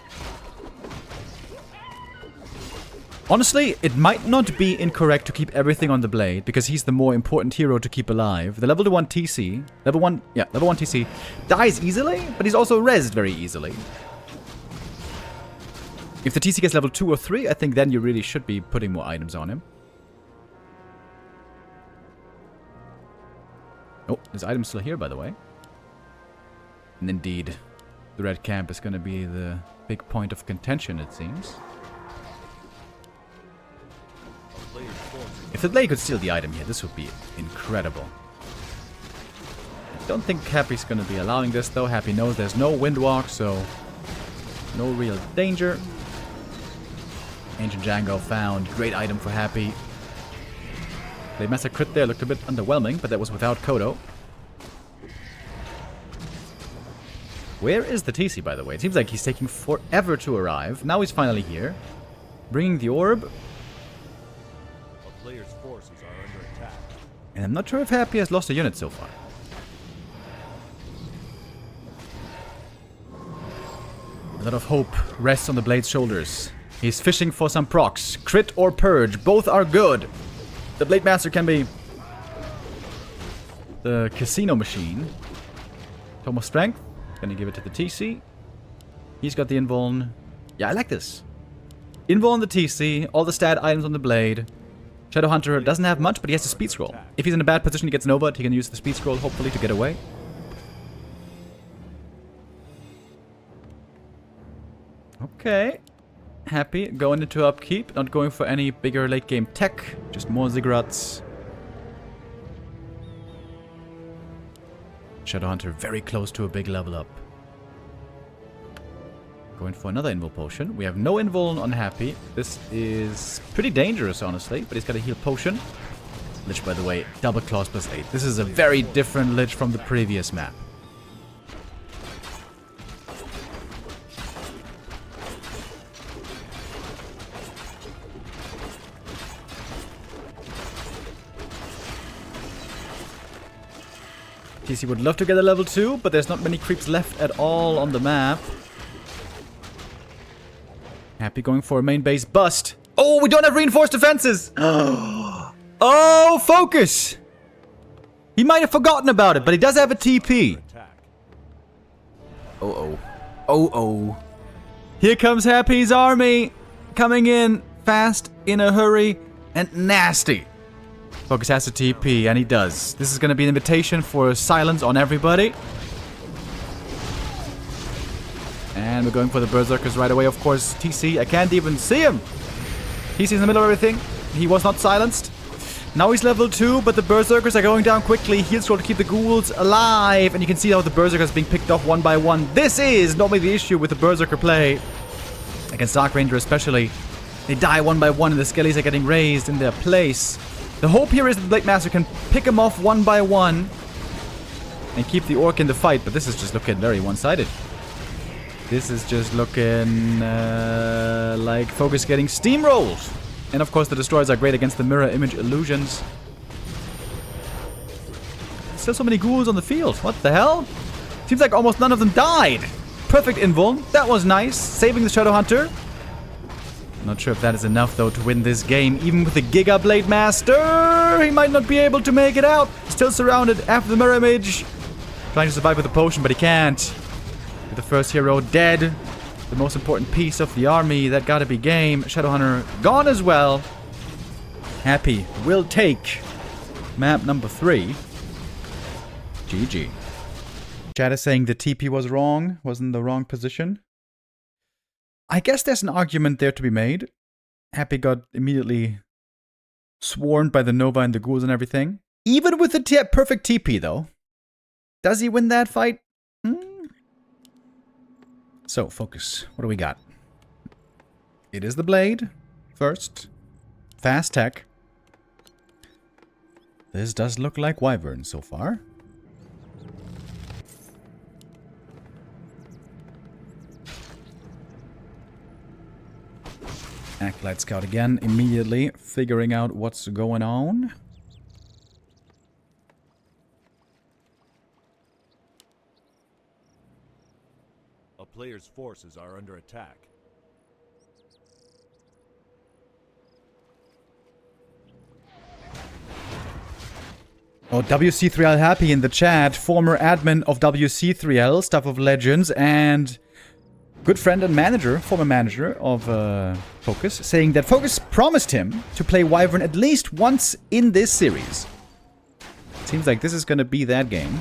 Honestly, it might not be incorrect to keep everything on the blade, because he's the more important hero to keep alive. The level 1 TC, level 1 TC, dies easily, but he's also rezzed very easily. If the TC gets level 2 or 3, I think then you really should be putting more items on him. Oh, this item's still here, by the way. And indeed, the red camp is going to be the big point of contention, it seems. If the blade could steal the item here, this would be incredible. I don't think Happy's going to be allowing this, though. Happy knows there's no Windwalk, so no real danger. Ancient Django found. Great item for Happy. The Master Crit there looked a bit underwhelming, but that was without Kodo. Where is the TC, by the way? It seems like he's taking forever to arrive. Now he's finally here. Bringing the orb. A player's forces are under attack. And I'm not sure if Happy has lost a unit so far. A lot of hope rests on the blade's shoulders. He's fishing for some procs. Crit or purge, both are good. The Blade Master can be the casino machine. Tome of Strength. Gonna give it to the TC. He's got the invuln. Yeah, I like this. Invuln on the TC, all the stat items on the blade. Shadow Hunter doesn't have much, but he has the speed scroll. If he's in a bad position, he gets Nova. He can use the speed scroll, hopefully, to get away. Okay. Happy. Going into upkeep. Not going for any bigger late game tech. Just more ziggurats. Shadowhunter very close to a big level up. Going for another Invul Potion. We have no Invul on Happy. This is pretty dangerous, honestly. But he's got a heal potion. Lich, by the way, double claws plus 8. This is a very different Lich from the previous map. TC would love to get a level 2, but there's not many creeps left at all on the map. Happy going for a main base bust. Oh, we don't have reinforced defenses! Oh, Focus! He might have forgotten about it, but he does have a TP. Oh. Oh. Here comes Happy's army. Coming in fast, in a hurry, and nasty. Focus has a TP, and he does. This is going to be an invitation for silence on everybody. And we're going for the Berserkers right away, of course. TC, I can't even see him. TC's in the middle of everything. He was not silenced. Now he's level 2, but the Berserkers are going down quickly. Heal scroll to keep the ghouls alive. And you can see how the Berserkers are being picked off one by one. This is normally the issue with the Berserker play. Against Dark Ranger especially. They die one by one and the Skellies are getting raised in their place. The hope here is that the Blade Master can pick them off one by one. And keep the Orc in the fight. But this is just looking very one-sided. This is just looking like Focus getting steamrolled. And of course the Destroyers are great against the mirror image illusions. Still so many ghouls on the field. What the hell? Seems like almost none of them died. Perfect invuln. That was nice. Saving the Shadow Hunter. Not sure if that is enough though to win this game. Even with the Giga Blade Master, he might not be able to make it out. Still surrounded after the mirror image. Trying to survive with a potion, but he can't. With the first hero dead. The most important piece of the army, that gotta be game. Shadowhunter gone as well. Happy will take map number 3. GG. Chat is saying the TP was wrong, was in the wrong position. I guess there's an argument there to be made. Happy got immediately swarmed by the Nova and the ghouls and everything. Even with the perfect TP though. Does he win that fight? So, Focus. What do we got? It is the Blade. First. Fast tech. This does look like Wyvern so far. Acolyte Scout again, immediately figuring out what's going on. A player's forces are under attack. Oh, WC3L Happy in the chat, former admin of WC3L, Stuff of Legends, and good friend and manager, former manager of Focus, saying that Focus promised him to play Wyvern at least once in this series. Seems like this is going to be that game.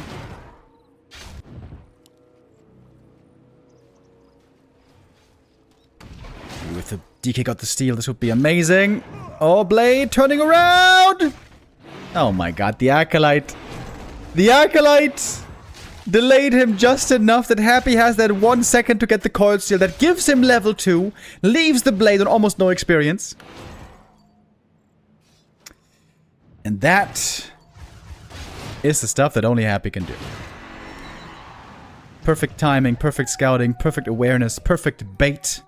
If the DK got the steal, this would be amazing. Oh, Blade turning around! Oh my god, the Acolyte. The Acolyte delayed him just enough that Happy has that 1 second to get the coil steal that gives him level 2, leaves the Blade on almost no experience. And that is the stuff that only Happy can do. Perfect timing, perfect scouting, perfect awareness, perfect bait.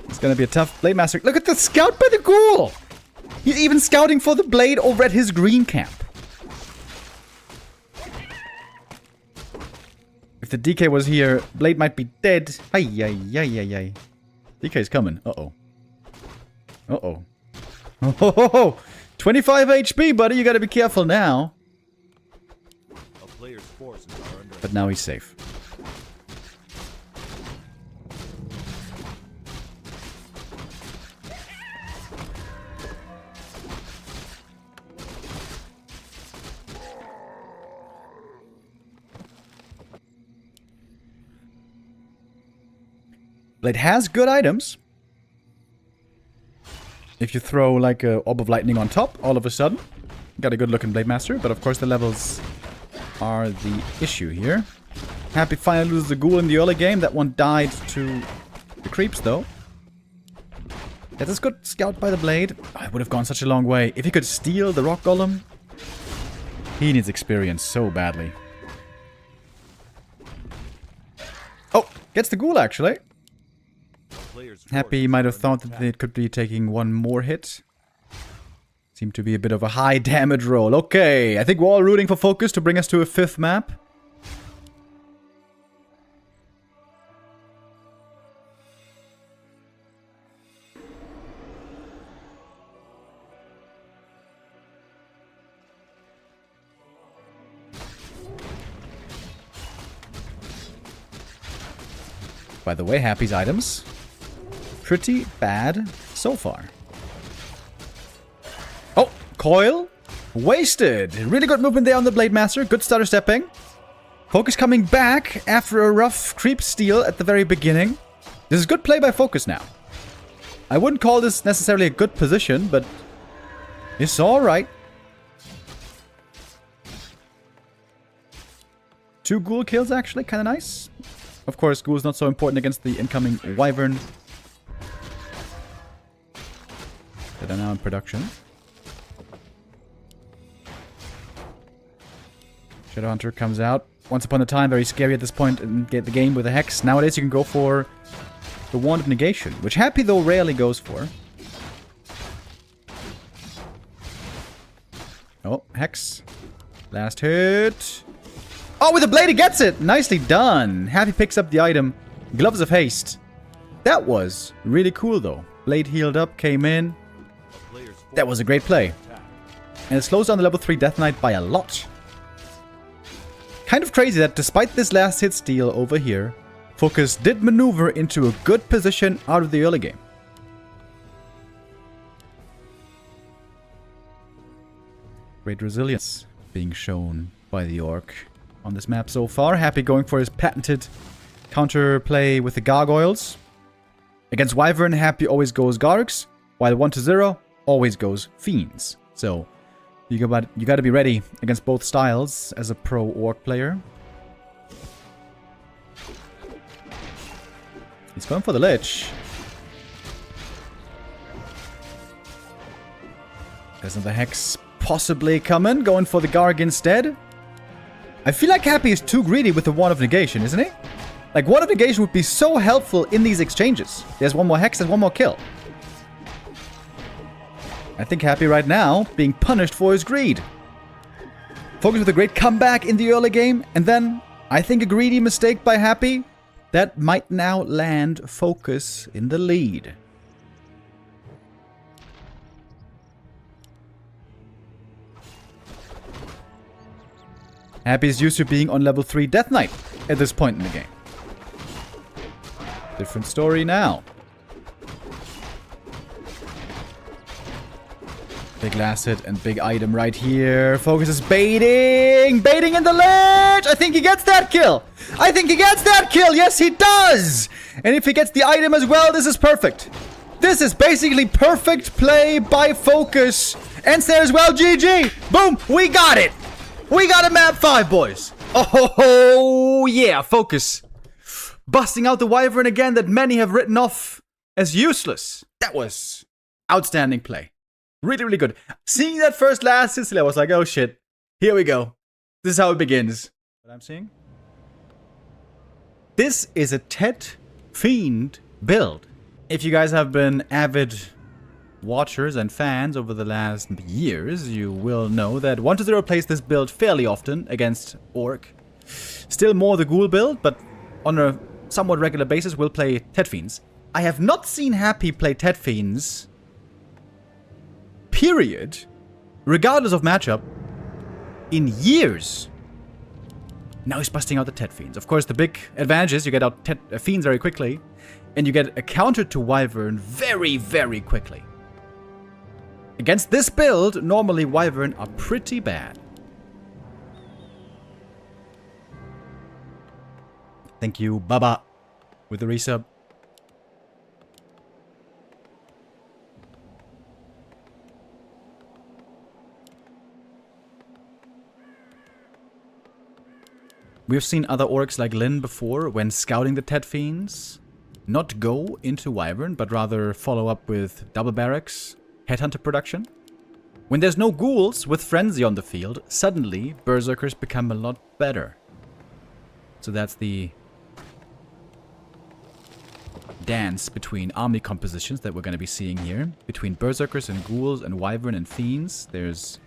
It's gonna be a tough Blade Master. Look at the scout by the ghoul! He's even scouting for the Blade over at his green camp. If the DK was here, Blade might be dead. Ay, ay, ay, ay, ay. DK's coming. Uh-oh. Uh-oh. Oh, 25 HP, buddy. You gotta be careful now. A player's forces are under But now he's safe. Blade has good items. If you throw like a orb of lightning on top, all of a sudden, got a good looking Blade Master. But of course the levels are the issue here. Happy finally loses the ghoul in the early game. That one died to the creeps though. That's a good scout by the Blade. Oh, it would have gone such a long way. If he could steal the Rock Golem, he needs experience so badly. Oh, gets the ghoul actually. Happy might have thought that it could be taking one more hit. Seemed to be a bit of a high damage roll. Okay, I think we're all rooting for Focus to bring us to a 5th map. By the way, Happy's items. Pretty bad so far. Oh, coil. Wasted. Really good movement there on the Blade Master. Good stutter stepping. Focus coming back after a rough creep steal at the very beginning. This is good play by Focus now. I wouldn't call this necessarily a good position, but it's alright. 2 ghoul kills actually, kind of nice. Of course, ghoul's not so important against the incoming Wyvern that are now in production. Shadowhunter comes out. Once upon a time, very scary at this point in the game with a Hex. Nowadays, you can go for the Wand of Negation, which Happy, though, rarely goes for. Oh, Hex. Last hit. Oh, with the blade, he gets it! Nicely done. Happy picks up the item. Gloves of Haste. That was really cool, though. Blade healed up, came in. That was a great play. And it slows down the level 3 Death Knight by a lot. Kind of crazy that despite this last hit steal over here, Focus did maneuver into a good position out of the early game. Great resilience being shown by the Orc on this map so far. Happy going for his patented counterplay with the Gargoyles. Against Wyvern, Happy always goes Gargs, while 1-0 always goes Fiends. So you got to be ready against both styles as a pro Orc player. He's going for the Lich. There's another Hex possibly coming, going for the Garg instead. I feel like Happy is too greedy with the Wand of Negation, isn't he? Like, Wand of Negation would be so helpful in these exchanges. There's one more Hex and one more kill. I think Happy right now being punished for his greed. Focus with a great comeback in the early game, and then I think a greedy mistake by Happy that might now land Focus in the lead. Happy is used to being on level 3 Death Knight at this point in the game. Different story now. Big last hit and big item right here. Focus is baiting! Baiting in the ledge! I think he gets that kill! I think he gets that kill! Yes, he does! And if he gets the item as well, this is perfect. This is basically perfect play by Focus. And there as well, GG! Boom! We got it! We got a map 5, boys! Oh, yeah, Focus. Busting out the Wyvern again that many have written off as useless. That was outstanding play. Really, really good. Seeing that first last Sicily, I was like, oh shit. Here we go. This is how it begins. What I'm seeing? This is a Tet Fiend build. If you guys have been avid watchers and fans over the last years, you will know that 1-0 plays this build fairly often against Orc. Still more the Ghoul build, but on a somewhat regular basis we'll play Tet Fiends. I have not seen Happy play Tet Fiends, period, regardless of matchup, in years. Now he's busting out the Tet Fiends. Of course, the big advantage is you get out Fiends very quickly, and you get a counter to Wyvern very, very quickly. Against this build, normally Wyvern are pretty bad. Thank you, Baba, with the resub. We've seen other Orcs like Lyn before, when scouting the Tet Fiends, not go into Wyvern, but rather follow up with double barracks, headhunter production. When there's no ghouls with Frenzy on the field, suddenly Berserkers become a lot better. So that's the dance between army compositions that we're going to be seeing here. Between Berserkers and Ghouls and Wyvern and Fiends, there's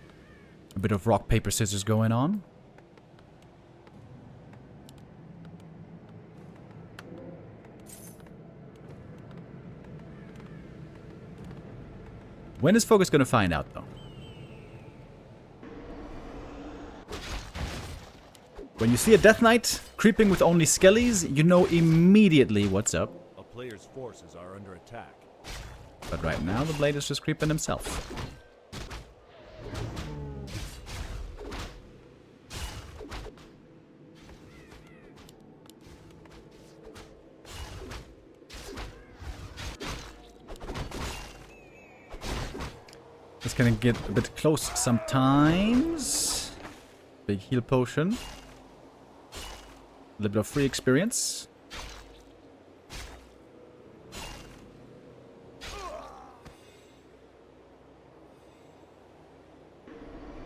a bit of rock, paper, scissors going on. When is Focus going to find out, though? When you see a Death Knight creeping with only skellies, you know immediately what's up. A player's forces are under attack. But right now, the Blade is just creeping himself. It's gonna get a bit close sometimes. Big heal potion. A little bit of free experience.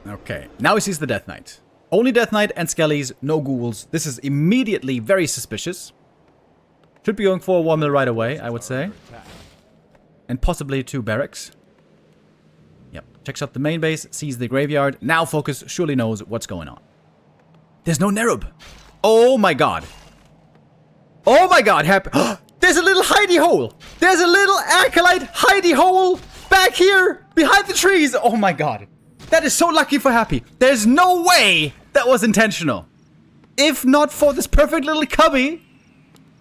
Okay, now he sees the Death Knight. Only Death Knight and Skellies, no ghouls. This is immediately very suspicious. Should be going for a 1 mil right away, I would say. And possibly 2 barracks. Yep, checks out the main base, sees the graveyard. Now Focus surely knows what's going on. There's no Nerub. Oh my god. Oh my god, there's a little hidey hole. There's a little Acolyte hidey hole back here behind the trees. Oh my god. That is so lucky for Happy. There's no way that was intentional. If not for this perfect little cubby,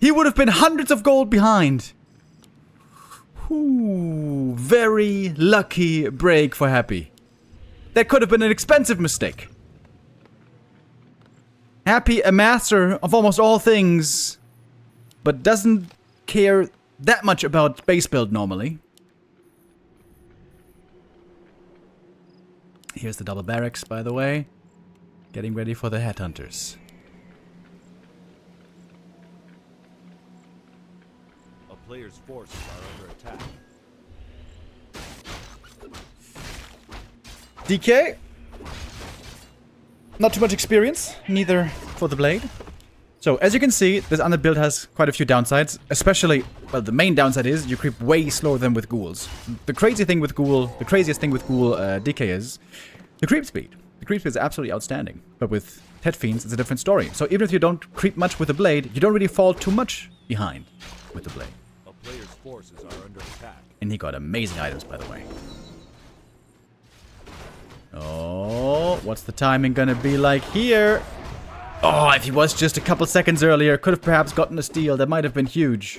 he would have been hundreds of gold behind. Ooh, very lucky break for Happy. That could have been an expensive mistake. Happy, a master of almost all things, but doesn't care that much about base build normally. Here's the double barracks, by the way. Getting ready for the headhunters. A player's forces are under attack. DK. Not too much experience, neither for the blade. So, as you can see, this undead build has quite a few downsides. Especially, well, the main downside is you creep way slower than with ghouls. The craziest thing with ghoul DK is the creep speed. The creep speed is absolutely outstanding. But with Tet Fiends, it's a different story. So even if you don't creep much with the blade, you don't really fall too much behind with the blade. A player's forces are under attack. And he got amazing items, by the way. Oh, what's the timing gonna be like here? Oh, if he was just a couple seconds earlier, could have perhaps gotten a steal. That might have been huge.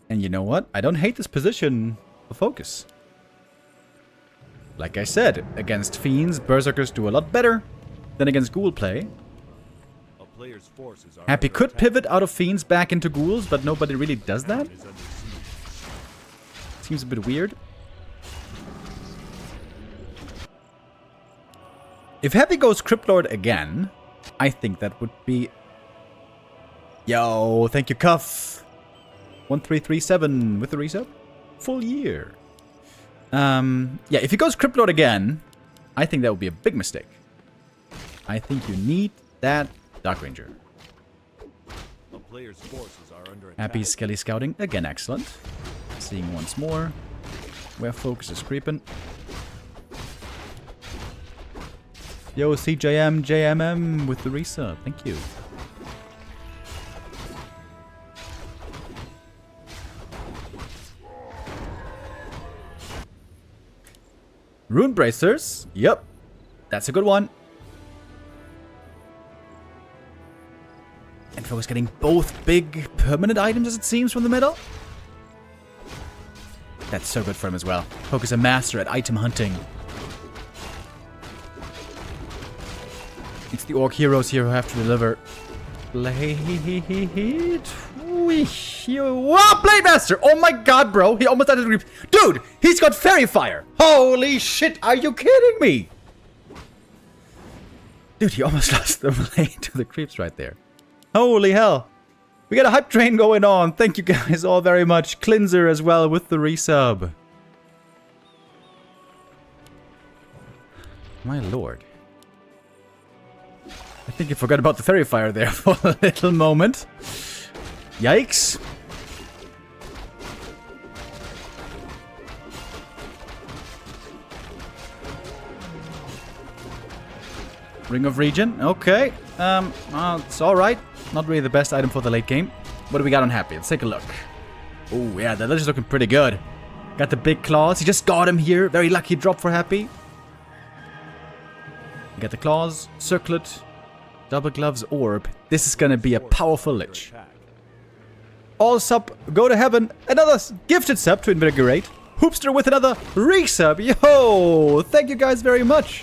And you know what? I don't hate this position for Focus. Like I said, against Fiends, Berserkers do a lot better than against Ghoul play. A player's forces are Happy under could attack. pivot out of Fiends back into Ghouls, but nobody really does that. Is under siege. Seems a bit weird. If Happy goes Crypt Lord again, I think that would be... Yo, thank you, Cuff. 1337 with the resub. Full year. Yeah, if he goes Crypt Lord again, I think that would be a big mistake. I think you need that Dark Ranger. A player's forces are under attack. Happy Skelly scouting. Again, excellent. Seeing once more where Focus is creeping. Yo, CJM, JMM with the resub. Thank you. Rune Bracers. Yep. That's a good one. And Focus getting both big permanent items, as it seems, from the middle. That's so good for him as well. Focus a master at item hunting. It's the Orc heroes here who have to deliver. Blade. Wow, Blade Master! Oh my god, bro. He almost died of the creep. Dude, he's got Fairy Fire. Holy shit, are you kidding me? Dude, he almost lost the blade to the creeps right there. Holy hell. We got a hype train going on. Thank you guys all very much. Cleanser as well with the resub. My lord. I think you forgot about the Fairy Fire there for a little moment. Yikes. Ring of Regen. Okay. It's alright. Not really the best item for the late game. What do we got on Happy? Let's take a look. Oh, yeah, that is looking pretty good. Got the big claws. He just got him here. Very lucky drop for Happy. You got the claws, circlet, double gloves, orb. This is gonna be a powerful lich. All sub, go to heaven. Another gifted sub to invigorate. Hoopster with another resub. Yo, thank you guys very much.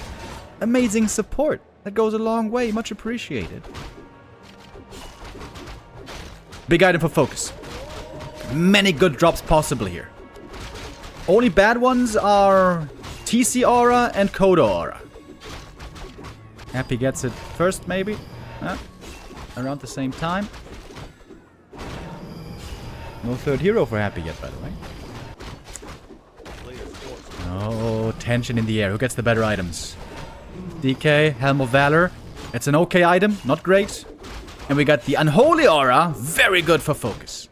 Amazing support. That goes a long way. Much appreciated. Big item for focus. Many good drops possible here. Only bad ones are TC Aura and Coda Aura. Happy gets it first, maybe. Around the same time. No third hero for Happy yet, by the way. Oh, tension in the air. Who gets the better items? DK, Helm of Valor. It's an okay item, not great. And we got the Unholy Aura, very good for focus.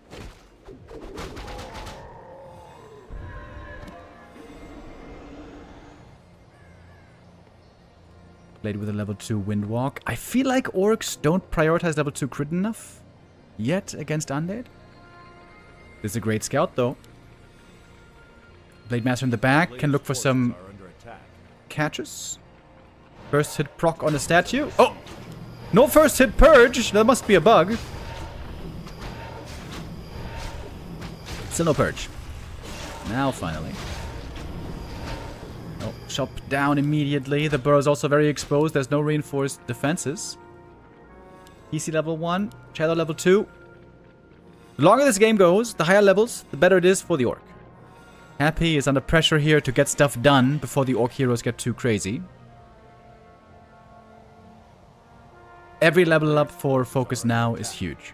Played with a level 2 Windwalk. I feel like orcs don't prioritize level 2 crit enough yet against undead. This is a great scout though. Blade Master in the back can look for some catches. First hit proc on a statue. Oh! No first hit purge! That must be a bug. Still no purge. Now finally. Oh, chop down immediately. The burrow is also very exposed. There's no reinforced defenses. PC level 1. Shadow level 2. The longer this game goes, the higher levels, the better it is for the orc. Happy is under pressure here to get stuff done before the orc heroes get too crazy. Every level up for focus now is huge.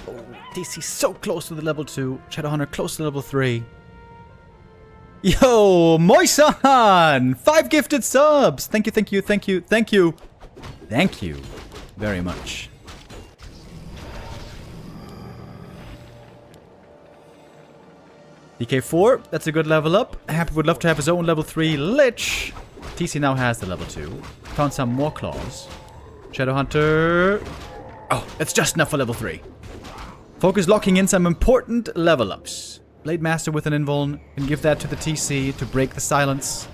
Oh, DC so close to the level 2. Shadowhunter close to level 3. Yo, Moisan! 5 gifted subs! Thank you, thank you, thank you, thank you. Thank you very much. DK4, that's a good level up. Happy would love to have his own level 3 Lich. TC now has the level 2. Found some more claws. Shadowhunter. Oh, it's just enough for level 3. Focus locking in some important level ups. Blade Master with an invuln can give that to the TC to break the silence.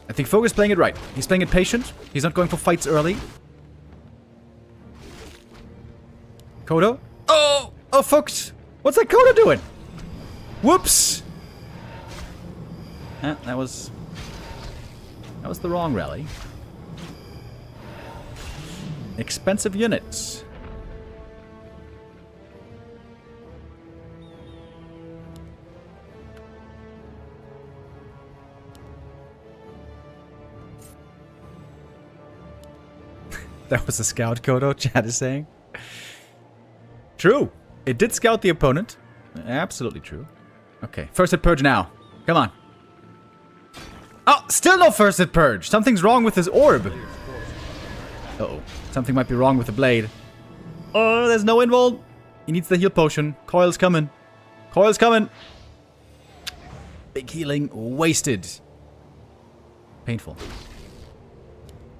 I think Focus playing it right. He's playing it patient. He's not going for fights early. Kodo? Oh! Oh, Focus! What's that Kodo doing? Whoops! That was the wrong rally. Expensive units. That was a scout, Kodo, chat is saying. True. It did scout the opponent. Absolutely true. Okay, first hit purge now. Come on. Oh, still no first hit purge. Something's wrong with his orb. Uh-oh. Something might be wrong with the blade. Oh, there's no invuln. He needs the heal potion. Coil's coming. Coil's coming. Big healing wasted. Painful.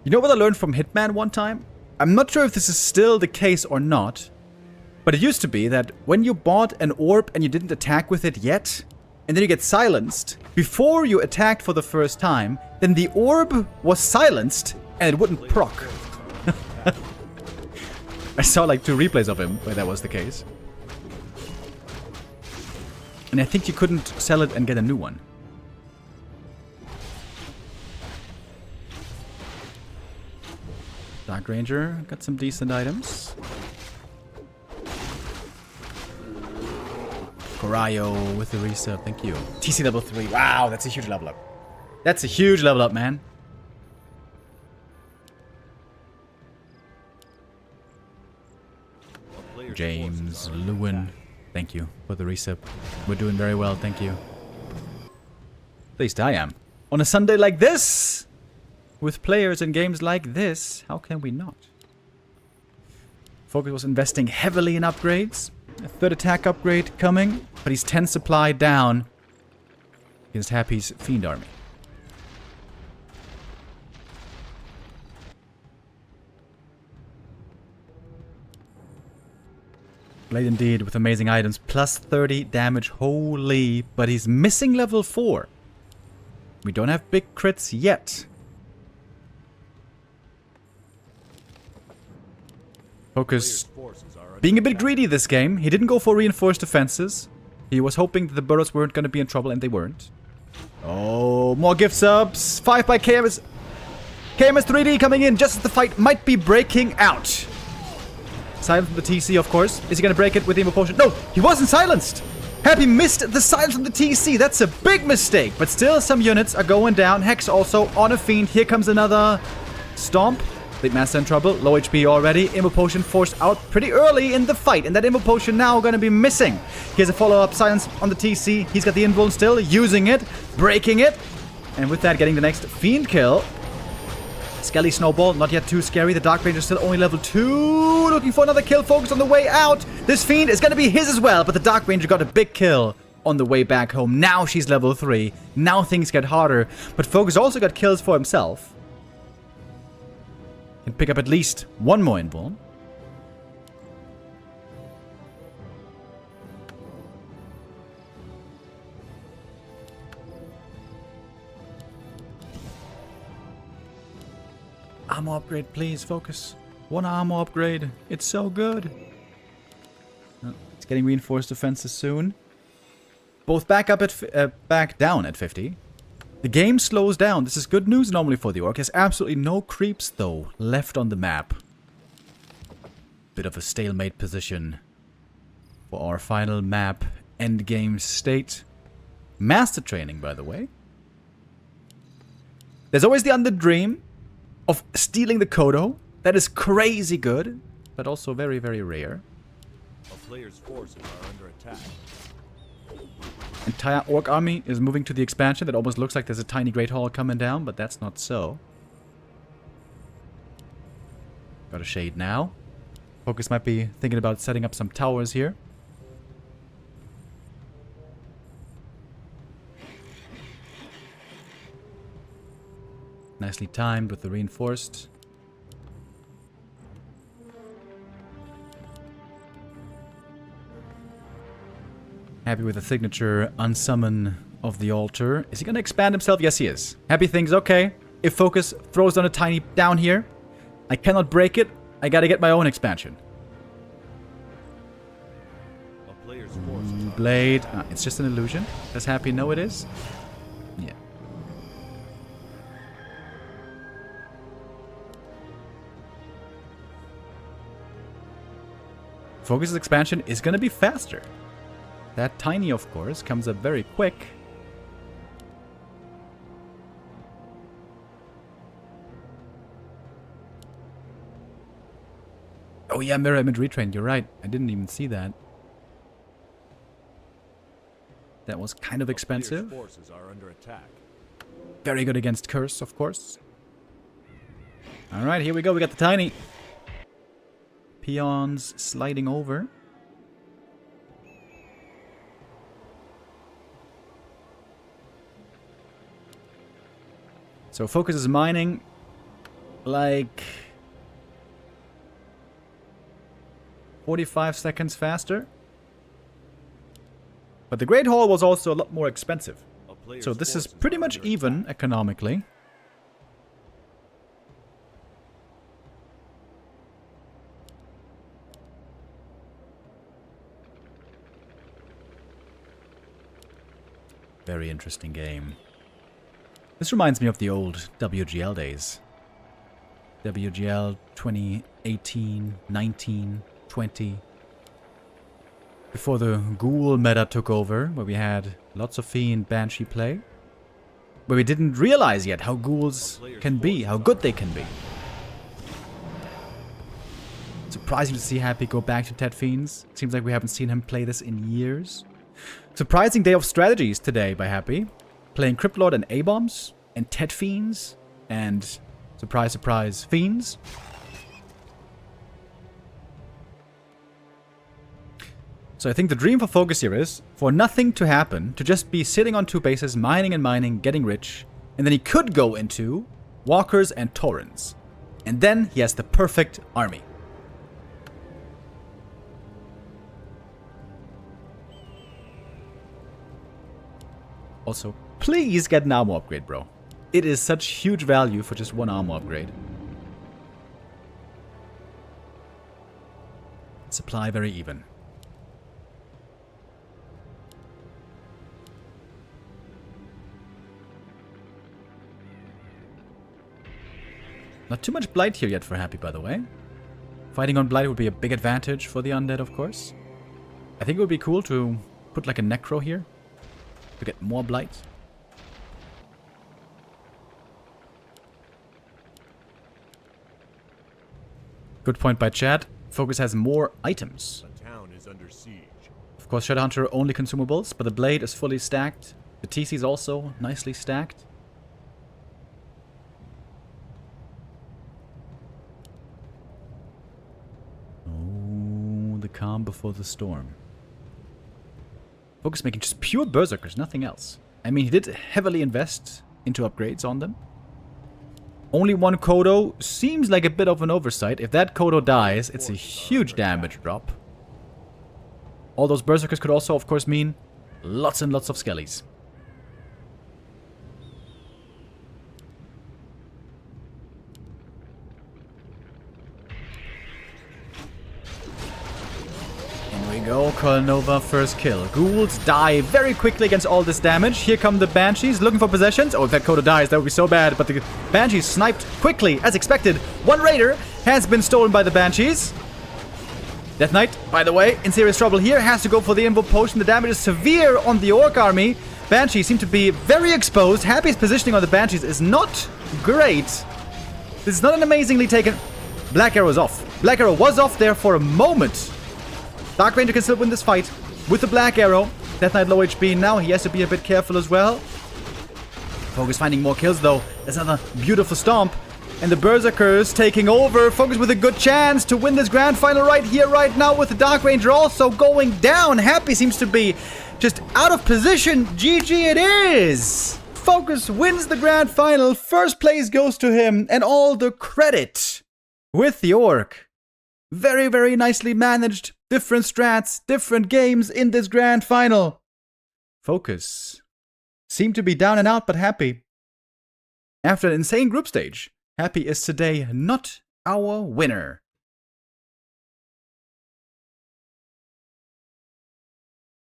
You know what I learned from Hitman one time? I'm not sure if this is still the case or not, but it used to be that when you bought an orb and you didn't attack with it yet, and then you get silenced, before you attacked for the first time, then the orb was silenced and it wouldn't proc. I saw like 2 replays of him where that was the case. And I think you couldn't sell it and get a new one. Dark Ranger got some decent items. Corayo with the resub, thank you. TC level 3, wow, that's a huge level up. That's a huge level up, man. James Lewin, thank you for the resub. We're doing very well, thank you. At least I am. On a Sunday like this, with players and games like this, how can we not? Focus was investing heavily in upgrades. A 3rd attack upgrade coming, but he's 10 supply down against Happy's Fiend Army. Blade indeed with amazing items, plus 30 damage, holy, but he's missing level 4. We don't have big crits yet. Focus Forces are under being a bit greedy this game. He didn't go for reinforced defenses. He was hoping that the burrows weren't going to be in trouble, and they weren't. Oh, more gift subs. 5 by KMS. KMS 3D coming in just as the fight might be breaking out. Silence from the TC, of course. Is he going to break it with the Emo Potion? No, he wasn't silenced. Happy missed the silence from the TC. That's a big mistake. But still, some units are going down. Hex also on a Fiend. Here comes another Stomp. Blade Master in trouble. Low HP already. Emo Potion forced out pretty early in the fight. And that Emo Potion now going to be missing. Here's a follow-up silence on the TC. He's got the invuln still. Using it. Breaking it. And with that, getting the next Fiend kill. Skelly Snowball, not yet too scary. The Dark Ranger still only level 2. Looking for another kill. Focus on the way out. This Fiend is going to be his as well. But the Dark Ranger got a big kill on the way back home. Now she's level 3. Now things get harder. But Focus also got kills for himself. Can pick up at least one more invuln. Armor upgrade, please, Focus. One armor upgrade. It's so good. Oh, it's getting reinforced defenses soon. Both back up at back down at 50. The game slows down. This is good news normally for the Orc. There's absolutely no creeps, though, left on the map. Bit of a stalemate position for our final map, endgame state. Master training, by the way. There's always the Dream of stealing the Kodo. That is crazy good, but also very, very rare. A player's forces are under attack. Entire Orc army is moving to the expansion. That almost looks like there's a tiny Great Hall coming down, but that's not so. Got a shade now. Focus might be thinking about setting up some towers here. Nicely timed with the reinforced. Happy with the signature unsummon of the altar. Is he going to expand himself? Yes, he is. Happy things. Okay. If Focus throws on a tiny down here, I cannot break it. I got to get my own expansion. A player's forces are Blade. It's just an illusion. Does Happy know it is? Yeah. Focus's expansion is going to be faster. That tiny, of course, comes up very quick. Oh yeah, mirror image retrained. You're right. I didn't even see that. That was kind of expensive. forces are under attack. Very good against Curse, of course. Alright, here we go. We got the tiny. Peons sliding over. So Focus is mining like 45 seconds faster. But the Great Hall was also a lot more expensive. So this is pretty much even economically. Very interesting game. This reminds me of the old WGL days. WGL 2018, 19, 20. Before the Ghoul meta took over, where we had lots of Fiend Banshee play. Where we didn't realize yet how Ghouls can be, how good they can be. Surprising to see Happy go back to Ted Fiends. Seems like we haven't seen him play this in years. Surprising day of strategies today by Happy. Playing Cryptlord and A-Bombs, and Ted Fiends, and surprise, surprise, Fiends. So I think the dream for Focus here is for nothing to happen, to just be sitting on 2 bases, mining and mining, getting rich, and then he could go into Walkers and Taurens. And then he has the perfect army. Also, please get an armor upgrade, bro. It is such huge value for just one armor upgrade. Supply very even. Not too much blight here yet for Happy, by the way. Fighting on blight would be a big advantage for the undead, of course. I think it would be cool to put like a necro here to get more blight. Good point by Chad. Focus has more items. The town is under siege. Of course, Shadowhunter only consumables, but the blade is fully stacked. The TC is also nicely stacked. Oh, the calm before the storm. Focus making just pure berserkers, nothing else. I mean, he did heavily invest into upgrades on them. Only one Kodo seems like a bit of an oversight. If that Kodo dies, it's a huge damage drop. All those berserkers could also, of course, mean lots and lots of skellies. Here we go, Colnova first kill. Ghouls die very quickly against all this damage. Here come the Banshees looking for possessions. Oh, if that Kodo dies, that would be so bad. But the Banshees sniped quickly, as expected. One Raider has been stolen by the Banshees. Death Knight, by the way, in serious trouble here. Has to go for the Invo Potion. The damage is severe on the Orc army. Banshees seem to be very exposed. Happy's positioning on the Banshees is not great. This is not an amazingly taken... Black Arrow is off. Black Arrow was off there for a moment. Dark Ranger can still win this fight with the Black Arrow. Death Knight low HP now. He has to be a bit careful as well. Focus finding more kills though. There's another beautiful stomp. And the Berserkers taking over. Focus with a good chance to win this grand final right here, right now, with the Dark Ranger also going down. Happy seems to be just out of position. GG it is. Focus wins the grand final. First place goes to him and all the credit with the Orc. Very, very nicely managed. Different strats, different games in this grand final. Focus seemed to be down and out, but Happy, after an insane group stage, Happy is today not our winner.